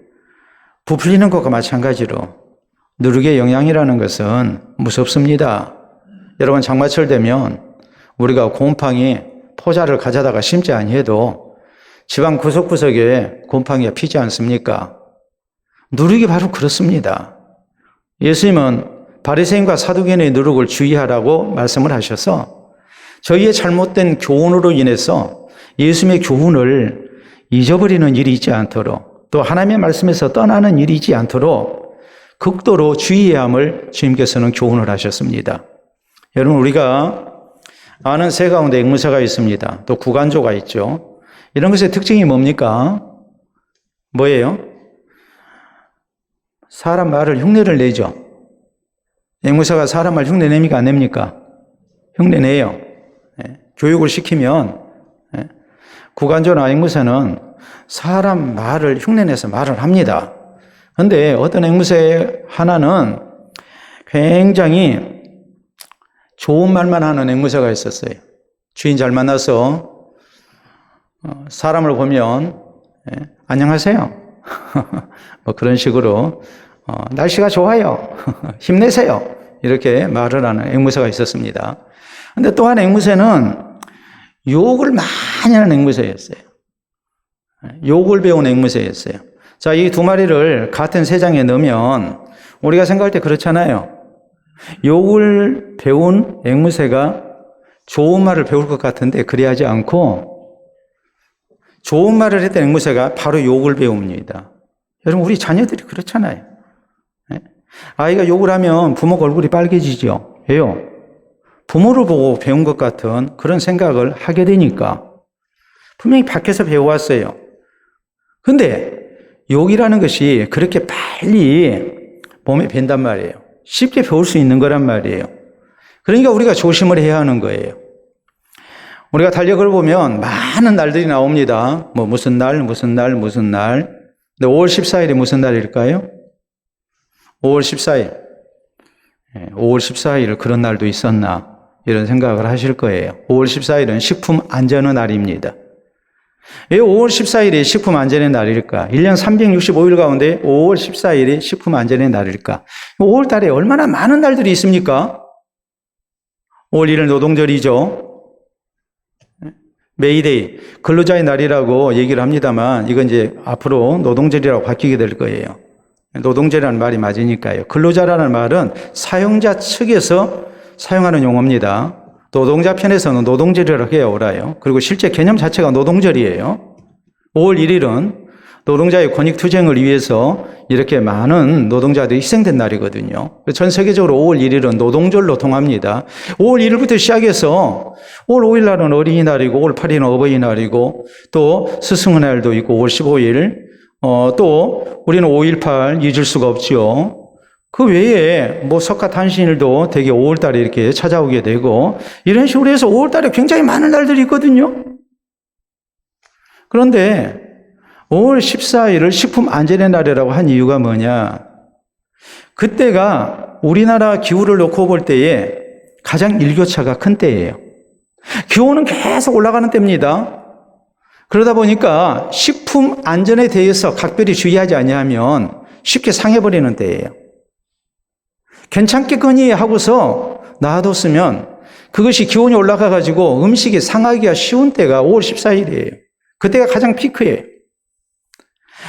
부풀리는 것과 마찬가지로 누룩의 영향이라는 것은 무섭습니다. 여러분, 장마철 되면 우리가 곰팡이 포자를 가져다가 심지 아니해도 집안 구석구석에 곰팡이가 피지 않습니까? 누룩이 바로 그렇습니다. 예수님은 바리새인과 사두개인의 누룩을 주의하라고 말씀을 하셔서 저희의 잘못된 교훈으로 인해서 예수님의 교훈을 잊어버리는 일이 있지 않도록 또 하나님의 말씀에서 떠나는 일이 있지 않도록 극도로 주의해야 함을 주님께서는 교훈을 하셨습니다. 여러분, 우리가 아는 새 가운데 앵무새가 있습니다. 또 구간조가 있죠. 이런 것의 특징이 뭡니까? 뭐예요? 사람 말을 흉내를 내죠. 앵무새가 사람 말 흉내 냅니까? 안 냅니까? 흉내 내요. 교육을 시키면 구간조나 앵무새는 사람 말을 흉내내서 말을 합니다. 그런데 어떤 앵무새 하나는 굉장히 좋은 말만 하는 앵무새가 있었어요. 주인 잘 만나서 사람을 보면 안녕하세요. 뭐 그런 식으로 날씨가 좋아요. 힘내세요. 이렇게 말을 하는 앵무새가 있었습니다. 그런데 또 한 앵무새는 욕을 많이 하는 앵무새였어요. 욕을 배운 앵무새였어요. 자, 이 두 마리를 같은 새장에 넣으면 우리가 생각할 때 그렇잖아요. 욕을 배운 앵무새가 좋은 말을 배울 것 같은데 그리하지 않고 좋은 말을 했던 앵무새가 바로 욕을 배웁니다. 여러분, 우리 자녀들이 그렇잖아요. 아이가 욕을 하면 부모가 얼굴이 빨개지죠. 왜요? 부모를 보고 배운 것 같은 그런 생각을 하게 되니까 분명히 밖에서 배워왔어요. 근데 욕이라는 것이 그렇게 빨리 몸에 밴단 말이에요. 쉽게 배울 수 있는 거란 말이에요. 그러니까 우리가 조심을 해야 하는 거예요. 우리가 달력을 보면 많은 날들이 나옵니다. 뭐 무슨 날, 무슨 날, 무슨 날. 근데 5월 14일이 무슨 날일까요? 5월 14일. 5월 14일 그런 날도 있었나? 이런 생각을 하실 거예요. 5월 14일은 식품 안전의 날입니다. 왜 5월 14일이 식품 안전의 날일까? 1년 365일 가운데 5월 14일이 식품 안전의 날일까? 5월 달에 얼마나 많은 날들이 있습니까? 5월 1일 노동절이죠. 메이데이, 근로자의 날이라고 얘기를 합니다만 이건 이제 앞으로 노동절이라고 바뀌게 될 거예요. 노동절이라는 말이 맞으니까요. 근로자라는 말은 사용자 측에서 사용하는 용어입니다. 노동자 편에서는 노동절이라고 해야 옳아요. 그리고 실제 개념 자체가 노동절이에요. 5월 1일은 노동자의 권익투쟁을 위해서 이렇게 많은 노동자들이 희생된 날이거든요. 전 세계적으로 5월 1일은 노동절로 통합니다. 5월 1일부터 시작해서 5월 5일 날은 어린이날이고 5월 8일은 어버이날이고 또 스승의 날도 있고 5월 15일 또 우리는 5.18 잊을 수가 없죠. 그 외에 뭐 석가탄신일도 되게 5월 달에 이렇게 찾아오게 되고 이런 식으로 해서 5월 달에 굉장히 많은 날들이 있거든요. 그런데 5월 14일을 식품안전의 날이라고 한 이유가 뭐냐? 그때가 우리나라 기후를 놓고 볼 때에 가장 일교차가 큰 때예요. 기온은 계속 올라가는 때입니다. 그러다 보니까 식품 안전에 대해서 각별히 주의하지 아니하면 쉽게 상해버리는 때예요. 괜찮겠거니 하고서 놔뒀으면 그것이 기온이 올라가가지고 음식이 상하기가 쉬운 때가 5월 14일이에요. 그때가 가장 피크예요.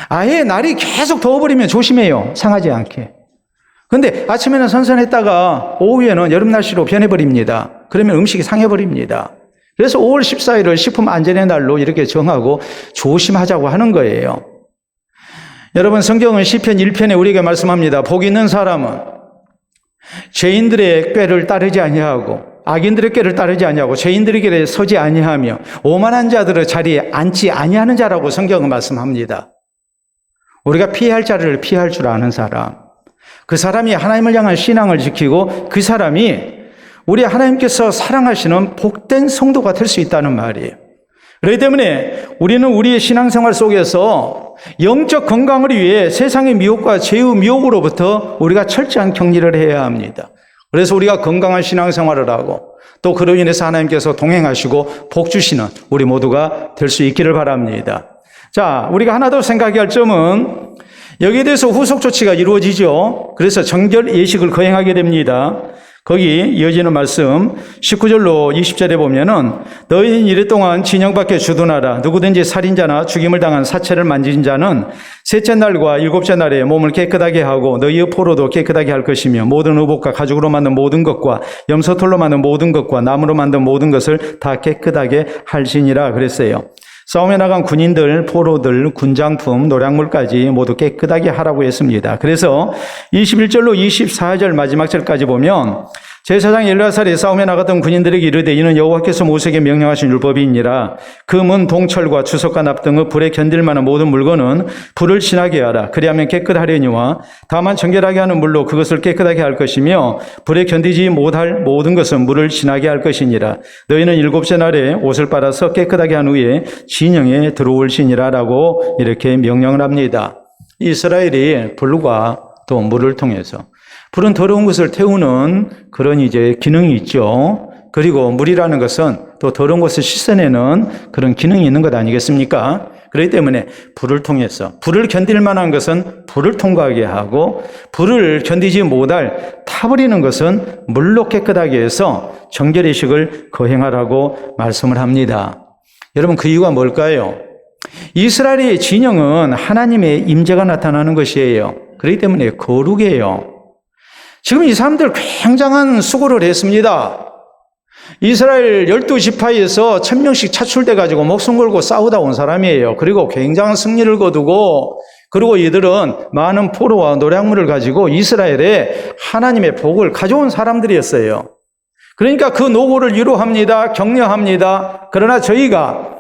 아예 날이 계속 더워버리면 조심해요. 상하지 않게. 근데 아침에는 선선했다가 오후에는 여름 날씨로 변해버립니다. 그러면 음식이 상해버립니다. 그래서 5월 14일을 식품 안전의 날로 이렇게 정하고 조심하자고 하는 거예요. 여러분, 성경은 시편 1편에 우리에게 말씀합니다. 복 있는 사람은 죄인들의 꾀를 따르지 아니하고 악인들의 꾀를 따르지 아니하고 죄인들의 길에 서지 아니하며 오만한 자들의 자리에 앉지 아니하는 자라고 성경은 말씀합니다. 우리가 피할 자를 피할 줄 아는 사람, 그 사람이 하나님을 향한 신앙을 지키고 그 사람이 우리 하나님께서 사랑하시는 복된 성도가 될 수 있다는 말이에요. 그렇기 때문에 우리는 우리의 신앙생활 속에서 영적 건강을 위해 세상의 미혹과 죄의 미혹으로부터 우리가 철저한 격리를 해야 합니다. 그래서 우리가 건강한 신앙생활을 하고 또 그로 인해서 하나님께서 동행하시고 복 주시는 우리 모두가 될 수 있기를 바랍니다. 자, 우리가 하나 더 생각해야 할 점은 여기에 대해서 후속 조치가 이루어지죠. 그래서 정결 예식을 거행하게 됩니다. 거기 이어지는 말씀 19절로 20절에 보면은 너희는 이랫동안 진영 밖에 주둔하라. 누구든지 살인자나 죽임을 당한 사체를 만진 자는 셋째 날과 일곱째 날에 몸을 깨끗하게 하고 너희의 포로도 깨끗하게 할 것이며 모든 의복과 가죽으로 만든 모든 것과 염소털로 만든 모든 것과 나무로 만든 모든 것을 다 깨끗하게 할지니라 그랬어요. 싸움에 나간 군인들, 포로들, 군장품, 노량물까지 모두 깨끗하게 하라고 했습니다. 그래서 21절로 24절 마지막 절까지 보면 제사장 엘르아살이 싸움에 나갔던 군인들에게 이르되 이는 여호와께서 모세에게 명령하신 율법이니라. 금은 동철과 주석과 납 등의 불에 견딜 만한 모든 물건은 불을 지나게 하라. 그리하면 깨끗하려니와 다만 정결하게 하는 물로 그것을 깨끗하게 할 것이며 불에 견디지 못할 모든 것은 물을 지나게 할 것이니라. 너희는 일곱째 날에 옷을 빨아서 깨끗하게 한 후에 진영에 들어올지니라 라고 이렇게 명령을 합니다. 이스라엘이 불과 또 물을 통해서 불은 더러운 것을 태우는 그런 이제 기능이 있죠. 그리고 물이라는 것은 또 더러운 것을 씻어내는 그런 기능이 있는 것 아니겠습니까? 그렇기 때문에 불을 통해서 불을 견딜 만한 것은 불을 통과하게 하고 불을 견디지 못할 타버리는 것은 물로 깨끗하게 해서 정결의식을 거행하라고 말씀을 합니다. 여러분, 그 이유가 뭘까요? 이스라엘의 진영은 하나님의 임재가 나타나는 것이에요. 그렇기 때문에 거룩이에요. 지금 이 사람들 굉장한 수고를 했습니다. 이스라엘 12지파에서 1000명씩 차출돼 가지고 목숨 걸고 싸우다 온 사람이에요. 그리고 굉장한 승리를 거두고 그리고 이들은 많은 포로와 노량물을 가지고 이스라엘에 하나님의 복을 가져온 사람들이었어요. 그러니까 그 노고를 위로합니다. 격려합니다. 그러나 저희가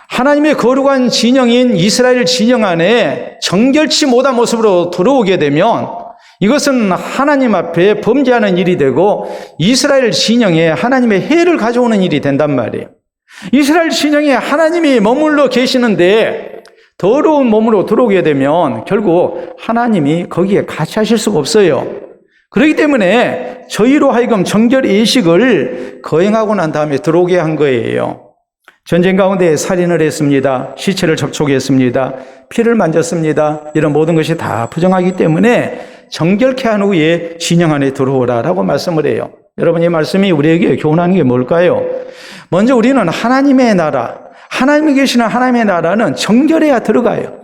하나님의 거룩한 진영인 이스라엘 진영 안에 정결치 못한 모습으로 들어오게 되면 이것은 하나님 앞에 범죄하는 일이 되고 이스라엘 진영에 하나님의 해를 가져오는 일이 된단 말이에요. 이스라엘 진영에 하나님이 머물러 계시는데 더러운 몸으로 들어오게 되면 결국 하나님이 거기에 같이 하실 수가 없어요. 그렇기 때문에 저희로 하여금 정결 예식을 거행하고 난 다음에 들어오게 한 거예요. 전쟁 가운데 살인을 했습니다. 시체를 접촉했습니다. 피를 만졌습니다. 이런 모든 것이 다 부정하기 때문에 정결케 한 후에 진영 안에 들어오라라고 말씀을 해요. 여러분, 이 말씀이 우리에게 교훈하는 게 뭘까요? 먼저 우리는 하나님의 나라, 하나님이 계시는 하나님의 나라는 정결해야 들어가요.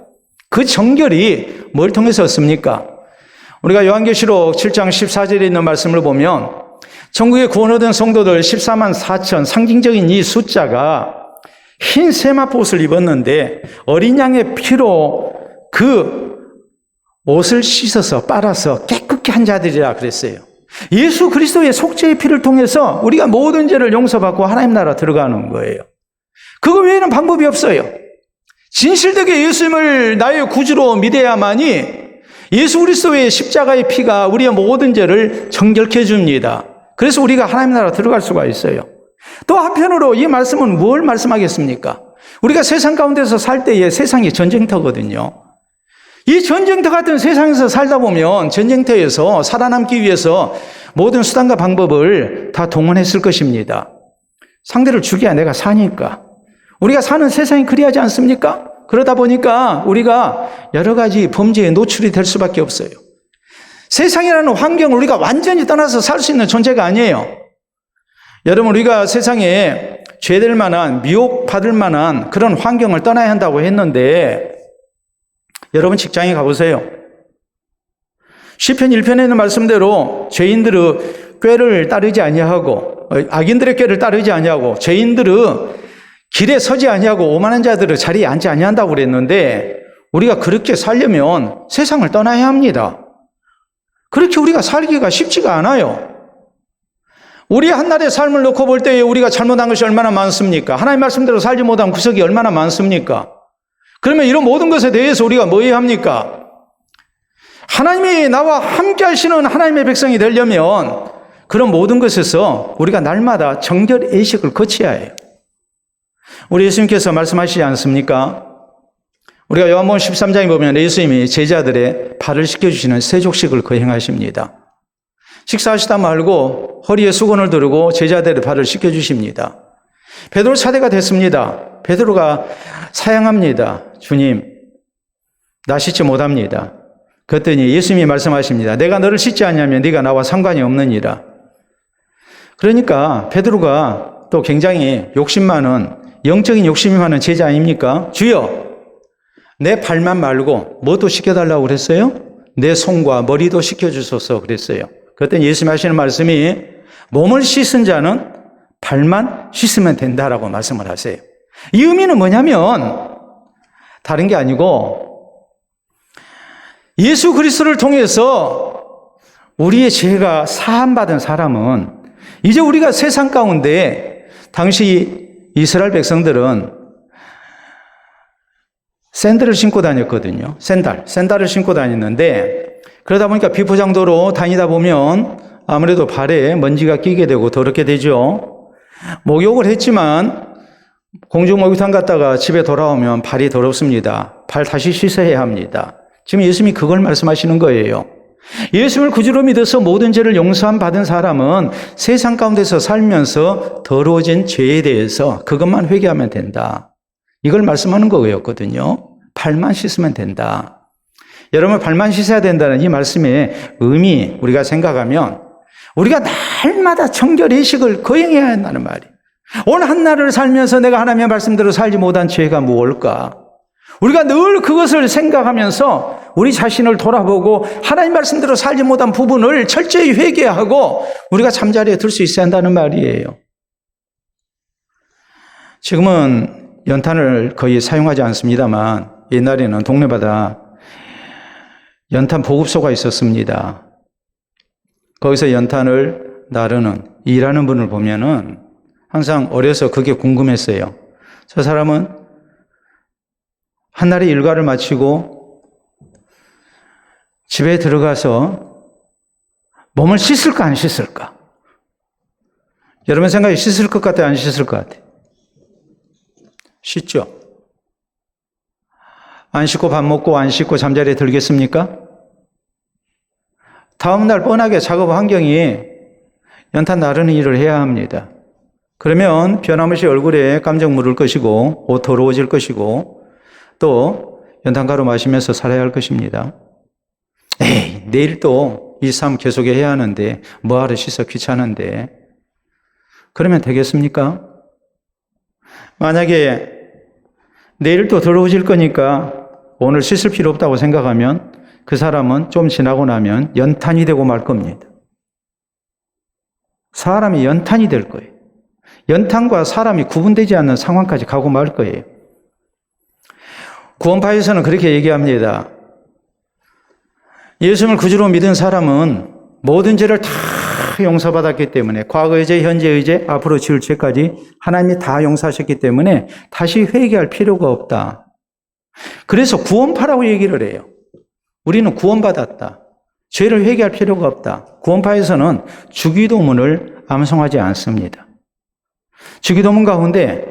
그 정결이 뭘 통해서 얻습니까? 우리가 요한계시록 7장 14절에 있는 말씀을 보면 천국에 구원 얻은 성도들 14만 4천, 상징적인 이 숫자가 흰 세마포 옷을 입었는데 어린 양의 피로 그 옷을 씻어서 빨아서 깨끗게 한 자들이라 그랬어요. 예수 그리스도의 속죄의 피를 통해서 우리가 모든 죄를 용서받고 하나님 나라 들어가는 거예요. 그거 외에는 방법이 없어요. 진실되게 예수님을 나의 구주로 믿어야만이 예수 그리스도의 십자가의 피가 우리의 모든 죄를 정결케 줍니다. 그래서 우리가 하나님 나라 들어갈 수가 있어요. 또 한편으로 이 말씀은 뭘 말씀하겠습니까? 우리가 세상 가운데서 살 때에 세상이 전쟁터거든요. 이 전쟁터 같은 세상에서 살다 보면 전쟁터에서 살아남기 위해서 모든 수단과 방법을 다 동원했을 것입니다. 상대를 죽여야 내가 사니까. 우리가 사는 세상이 그리하지 않습니까? 그러다 보니까 우리가 여러 가지 범죄에 노출이 될 수밖에 없어요. 세상이라는 환경을 우리가 완전히 떠나서 살 수 있는 존재가 아니에요. 여러분, 우리가 세상에 죄될 만한, 미혹받을 만한 그런 환경을 떠나야 한다고 했는데 여러분 직장에 가보세요. 시편 1편에 있는 말씀대로 죄인들의 꾀를 따르지 아니하고 악인들의 꾀를 따르지 아니하고 죄인들의 길에 서지 아니하고 오만한 자들의 자리에 앉지 아니한다고 그랬는데 우리가 그렇게 살려면 세상을 떠나야 합니다. 그렇게 우리가 살기가 쉽지가 않아요. 우리 한날의 삶을 놓고 볼 때에 우리가 잘못한 것이 얼마나 많습니까? 하나님 말씀대로 살지 못한 구석이 얼마나 많습니까? 그러면 이런 모든 것에 대해서 우리가 뭐 해야 합니까? 하나님이 나와 함께 하시는 하나님의 백성이 되려면 그런 모든 것에서 우리가 날마다 정결 의식을 거쳐야 해요. 우리 예수님께서 말씀하시지 않습니까? 우리가 요한복음 13장에 보면 예수님이 제자들의 발을 씻겨주시는 세족식을 거행하십니다. 식사하시다 말고 허리에 수건을 두르고 제자들의 발을 씻겨주십니다. 베드로 차례가 됐습니다. 베드로가 사양합니다. 주님, 나 씻지 못합니다. 그랬더니 예수님이 말씀하십니다. 내가 너를 씻지 않냐면 네가 나와 상관이 없느니라. 그러니까 베드로가 또 굉장히 욕심 많은, 영적인 욕심이 많은 제자 아닙니까? 주여, 내 발만 말고 뭐도 씻겨달라고 그랬어요? 내 손과 머리도 씻겨주소서 그랬어요. 그랬더니 예수님이 하시는 말씀이 몸을 씻은 자는 발만 씻으면 된다라고 말씀을 하세요. 이 의미는 뭐냐면 다른 게 아니고 예수 그리스도를 통해서 우리의 죄가 사함받은 사람은 이제 우리가 세상 가운데 당시 이스라엘 백성들은 샌들을 신고 다녔거든요. 샌들을 신고 다녔는데 그러다 보니까 비포장도로 다니다 보면 아무래도 발에 먼지가 끼게 되고 더럽게 되죠. 목욕을 했지만 공중 목욕탕 갔다가 집에 돌아오면 발이 더럽습니다. 발 다시 씻어야 합니다. 지금 예수님이 그걸 말씀하시는 거예요. 예수님을 구주로 믿어서 모든 죄를 용서함 받은 사람은 세상 가운데서 살면서 더러워진 죄에 대해서 그것만 회개하면 된다. 이걸 말씀하는 거였거든요. 발만 씻으면 된다. 여러분, 발만 씻어야 된다는 이 말씀의 의미 우리가 생각하면 우리가 날마다 정결의식을 거행해야 한다는 말이에요. 오늘 한날을 살면서 내가 하나님의 말씀대로 살지 못한 죄가 무엇일까? 우리가 늘 그것을 생각하면서 우리 자신을 돌아보고 하나님 말씀대로 살지 못한 부분을 철저히 회개하고 우리가 잠자리에 들 수 있어야 한다는 말이에요. 지금은 연탄을 거의 사용하지 않습니다만 옛날에는 동네마다 연탄 보급소가 있었습니다. 거기서 연탄을 나르는, 일하는 분을 보면은 항상 어려서 그게 궁금했어요. 저 사람은 한날의 일과를 마치고 집에 들어가서 몸을 씻을까 안 씻을까? 여러분 생각에 씻을 것 같아요? 안 씻을 것 같아요? 씻죠? 안 씻고 밥 먹고 안 씻고 잠자리에 들겠습니까? 다음날 뻔하게 작업 환경이 연탄 나르는 일을 해야 합니다. 그러면 변함없이 얼굴에 깜짝 물을 것이고 옷 더러워질 것이고 또 연탄가루 마시면서 살아야 할 것입니다. 에이, 내일 또 이 삶 계속해야 해야 하는데 뭐하러 씻어 귀찮은데 그러면 되겠습니까? 만약에 내일 또 더러워질 거니까 오늘 씻을 필요 없다고 생각하면 그 사람은 좀 지나고 나면 연탄이 되고 말 겁니다. 사람이 연탄이 될 거예요. 연탄과 사람이 구분되지 않는 상황까지 가고 말 거예요. 구원파에서는 그렇게 얘기합니다. 예수님을 구주로 믿은 사람은 모든 죄를 다 용서받았기 때문에 과거의 죄, 현재의 죄, 앞으로 지을 죄까지 하나님이 다 용서하셨기 때문에 다시 회개할 필요가 없다. 그래서 구원파라고 얘기를 해요. 우리는 구원받았다. 죄를 회개할 필요가 없다. 구원파에서는 주기도문을 암송하지 않습니다. 주기도문 가운데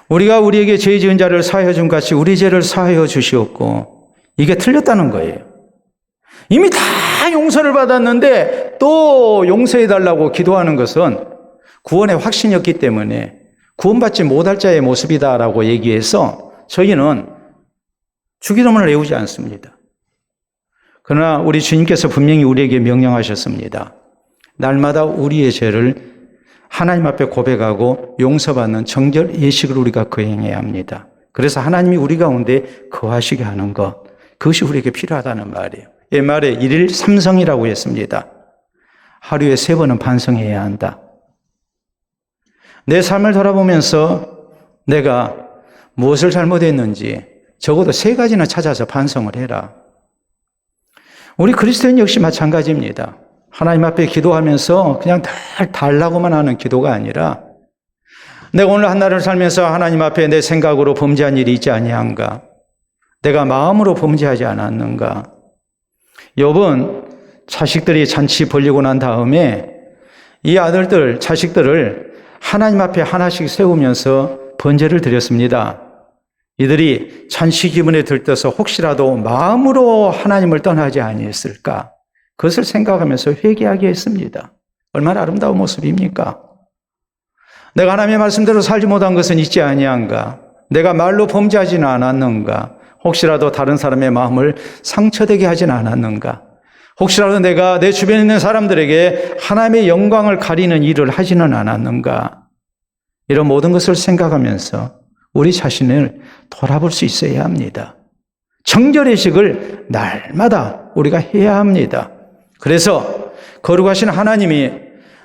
우리가 우리에게 죄 지은 자를 사하여 준 같이 우리 죄를 사하여 주시옵고, 이게 틀렸다는 거예요. 이미 다 용서를 받았는데 또 용서해 달라고 기도하는 것은 구원의 확신이 없기 때문에 구원받지 못할 자의 모습이다라고 얘기해서 저희는 주기도문을 외우지 않습니다. 그러나 우리 주님께서 분명히 우리에게 명령하셨습니다. 날마다 우리의 죄를 하나님 앞에 고백하고 용서받는 정결 예식을 우리가 거행해야 합니다. 그래서 하나님이 우리 가운데 거하시게 하는 것, 그것이 우리에게 필요하다는 말이에요. 옛말에 일일 삼성이라고 했습니다. 하루에 3번은 반성해야 한다. 내 삶을 돌아보면서 내가 무엇을 잘못했는지 적어도 3가지는 찾아서 반성을 해라. 우리 그리스도인 역시 마찬가지입니다. 하나님 앞에 기도하면서 그냥 늘 달라고만 하는 기도가 아니라 내가 오늘 한 날을 살면서 하나님 앞에 내 생각으로 범죄한 일이 있지 아니한가? 내가 마음으로 범죄하지 않았는가? 욥은 자식들이 잔치 벌리고 난 다음에 이 아들들, 자식들을 하나님 앞에 하나씩 세우면서 번제를 드렸습니다. 이들이 잔치 기분에 들떠서 혹시라도 마음으로 하나님을 떠나지 아니했을까? 그것을 생각하면서 회개하게 했습니다. 얼마나 아름다운 모습입니까? 내가 하나님의 말씀대로 살지 못한 것은 있지 아니한가? 내가 말로 범죄하지는 않았는가? 혹시라도 다른 사람의 마음을 상처되게 하진 않았는가? 혹시라도 내가 내 주변에 있는 사람들에게 하나님의 영광을 가리는 일을 하지는 않았는가? 이런 모든 것을 생각하면서 우리 자신을 돌아볼 수 있어야 합니다. 정결의식을 날마다 우리가 해야 합니다. 그래서 거룩하신 하나님이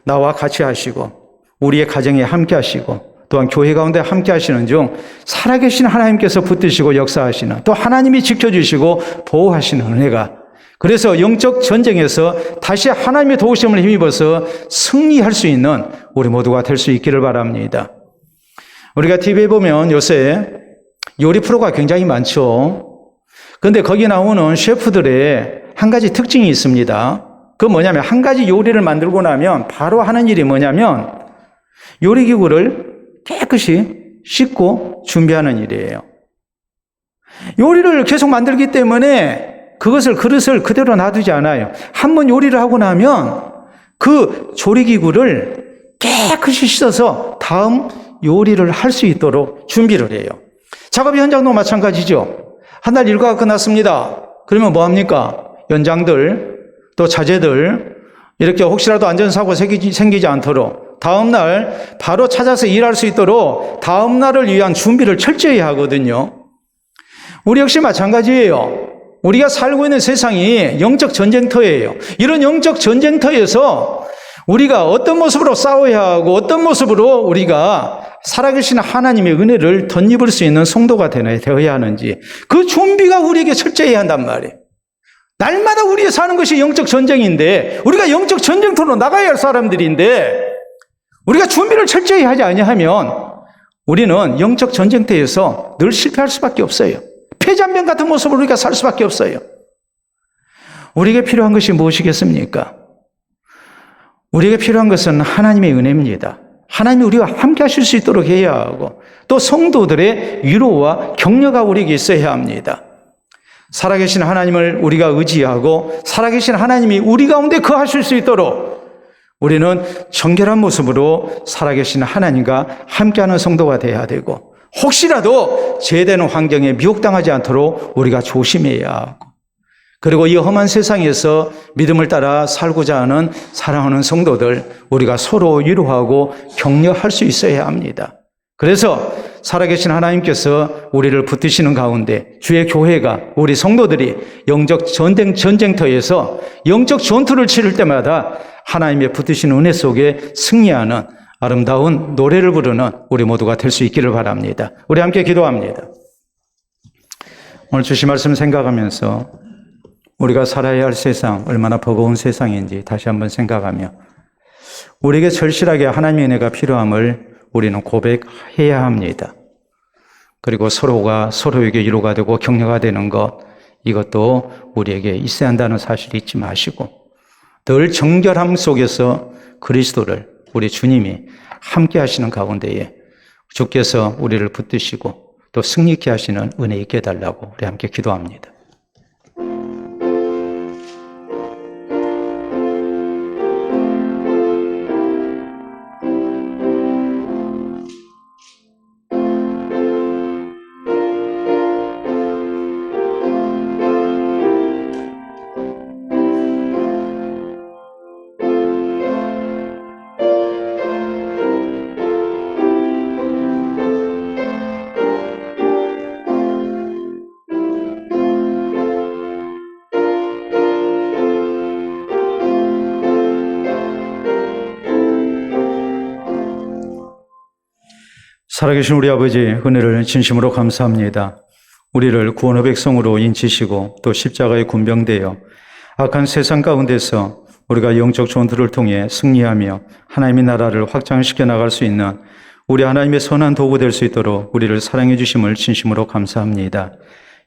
나와 같이 하시고 우리의 가정에 함께 하시고 또한 교회 가운데 함께 하시는 중 살아계신 하나님께서 붙드시고 역사하시는, 또 하나님이 지켜주시고 보호하시는 은혜가, 그래서 영적 전쟁에서 다시 하나님의 도우심을 힘입어서 승리할 수 있는 우리 모두가 될 수 있기를 바랍니다. 우리가 TV에 보면 요새 요리 프로가 굉장히 많죠. 그런데 거기 나오는 셰프들의 한 가지 특징이 있습니다. 그건 뭐냐면 한 가지 요리를 만들고 나면 바로 하는 일이 뭐냐면 요리기구를 깨끗이 씻고 준비하는 일이에요. 요리를 계속 만들기 때문에 그릇을 그대로 놔두지 않아요. 한번 요리를 하고 나면 그 조리기구를 깨끗이 씻어서 다음 요리를 할 수 있도록 준비를 해요. 작업 현장도 마찬가지죠. 한 달 일과가 끝났습니다. 그러면 뭐 합니까? 연장들, 또 자재들, 이렇게 혹시라도 안전사고 생기지 않도록 다음날 바로 찾아서 일할 수 있도록 다음날을 위한 준비를 철저히 하거든요. 우리 역시 마찬가지예요. 우리가 살고 있는 세상이 영적 전쟁터예요. 이런 영적 전쟁터에서 우리가 어떤 모습으로 싸워야 하고 어떤 모습으로 우리가 살아계신 하나님의 은혜를 덧입을 수 있는 성도가 되어야 하는지, 그 준비가 우리에게 철저히 해야 한단 말이에요. 날마다 우리가 사는 것이 영적 전쟁인데, 우리가 영적 전쟁터로 나가야 할 사람들인데 우리가 준비를 철저히 하지 아니하면 우리는 영적 전쟁터에서 늘 실패할 수밖에 없어요. 폐잔병 같은 모습으로 우리가 살 수밖에 없어요. 우리에게 필요한 것이 무엇이겠습니까? 우리에게 필요한 것은 하나님의 은혜입니다. 하나님이 우리와 함께 하실 수 있도록 해야 하고, 또 성도들의 위로와 격려가 우리에게 있어야 합니다. 살아계신 하나님을 우리가 의지하고 살아계신 하나님이 우리 가운데 거하실 수 있도록 우리는 정결한 모습으로 살아계신 하나님과 함께하는 성도가 되어야 되고, 혹시라도 죄되는 환경에 미혹당하지 않도록 우리가 조심해야 하고, 그리고 이 험한 세상에서 믿음을 따라 살고자 하는 사랑하는 성도들, 우리가 서로 위로하고 격려할 수 있어야 합니다. 그래서 살아계신 하나님께서 우리를 붙드시는 가운데 주의 교회가, 우리 성도들이 영적 전쟁터에서 영적 전투를 치를 때마다 하나님의 붙드신 은혜 속에 승리하는 아름다운 노래를 부르는 우리 모두가 될 수 있기를 바랍니다. 우리 함께 기도합니다. 오늘 주신 말씀 생각하면서 우리가 살아야 할 세상, 얼마나 버거운 세상인지 다시 한번 생각하며 우리에게 절실하게 하나님의 은혜가 필요함을 우리는 고백해야 합니다. 그리고 서로가 서로에게 위로가 되고 격려가 되는 것, 이것도 우리에게 있어야 한다는 사실을 잊지 마시고 늘 정결함 속에서 그리스도를, 우리 주님이 함께 하시는 가운데에 주께서 우리를 붙드시고 또 승리케 하시는 은혜 있게 해달라고 우리 함께 기도합니다. 살아계신 우리 아버지, 은혜를 진심으로 감사합니다. 우리를 구원의 백성으로 인치시고 또 십자가에 군병되어 악한 세상 가운데서 우리가 영적 전투를 통해 승리하며 하나님의 나라를 확장시켜 나갈 수 있는 우리 하나님의 선한 도구 될 수 있도록 우리를 사랑해 주심을 진심으로 감사합니다.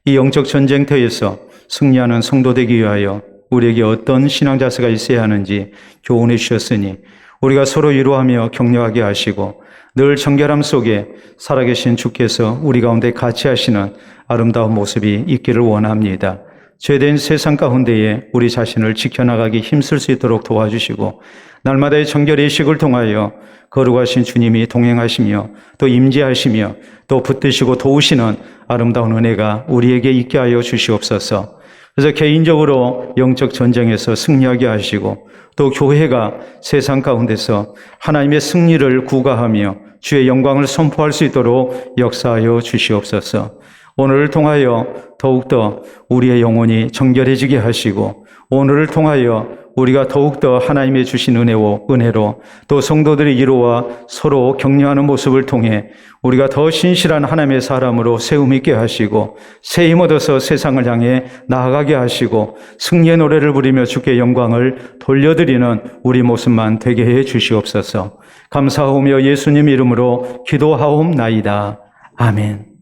이 영적 전쟁터에서 승리하는 성도 되기 위하여 우리에게 어떤 신앙 자세가 있어야 하는지 교훈해 주셨으니 우리가 서로 위로하며 격려하게 하시고 늘 정결함 속에 살아계신 주께서 우리 가운데 같이 하시는 아름다운 모습이 있기를 원합니다. 죄된 세상 가운데에 우리 자신을 지켜나가기 힘쓸 수 있도록 도와주시고 날마다의 정결의 의식을 통하여 거룩하신 주님이 동행하시며 또 임재하시며 또 붙드시고 도우시는 아름다운 은혜가 우리에게 있게 하여 주시옵소서. 그래서 개인적으로 영적 전쟁에서 승리하게 하시고 또 교회가 세상 가운데서 하나님의 승리를 구가하며 주의 영광을 선포할 수 있도록 역사하여 주시옵소서. 오늘을 통하여 더욱더 우리의 영혼이 정결해지게 하시고 오늘을 통하여 우리가 더욱더 하나님의 주신 은혜로 또 성도들의 위로와 서로 격려하는 모습을 통해 우리가 더 신실한 하나님의 사람으로 세움 있게 하시고 새 힘 얻어서 세상을 향해 나아가게 하시고 승리의 노래를 부리며 주께 영광을 돌려드리는 우리 모습만 되게 해 주시옵소서. 감사하오며 예수님 이름으로 기도하옵나이다. 아멘.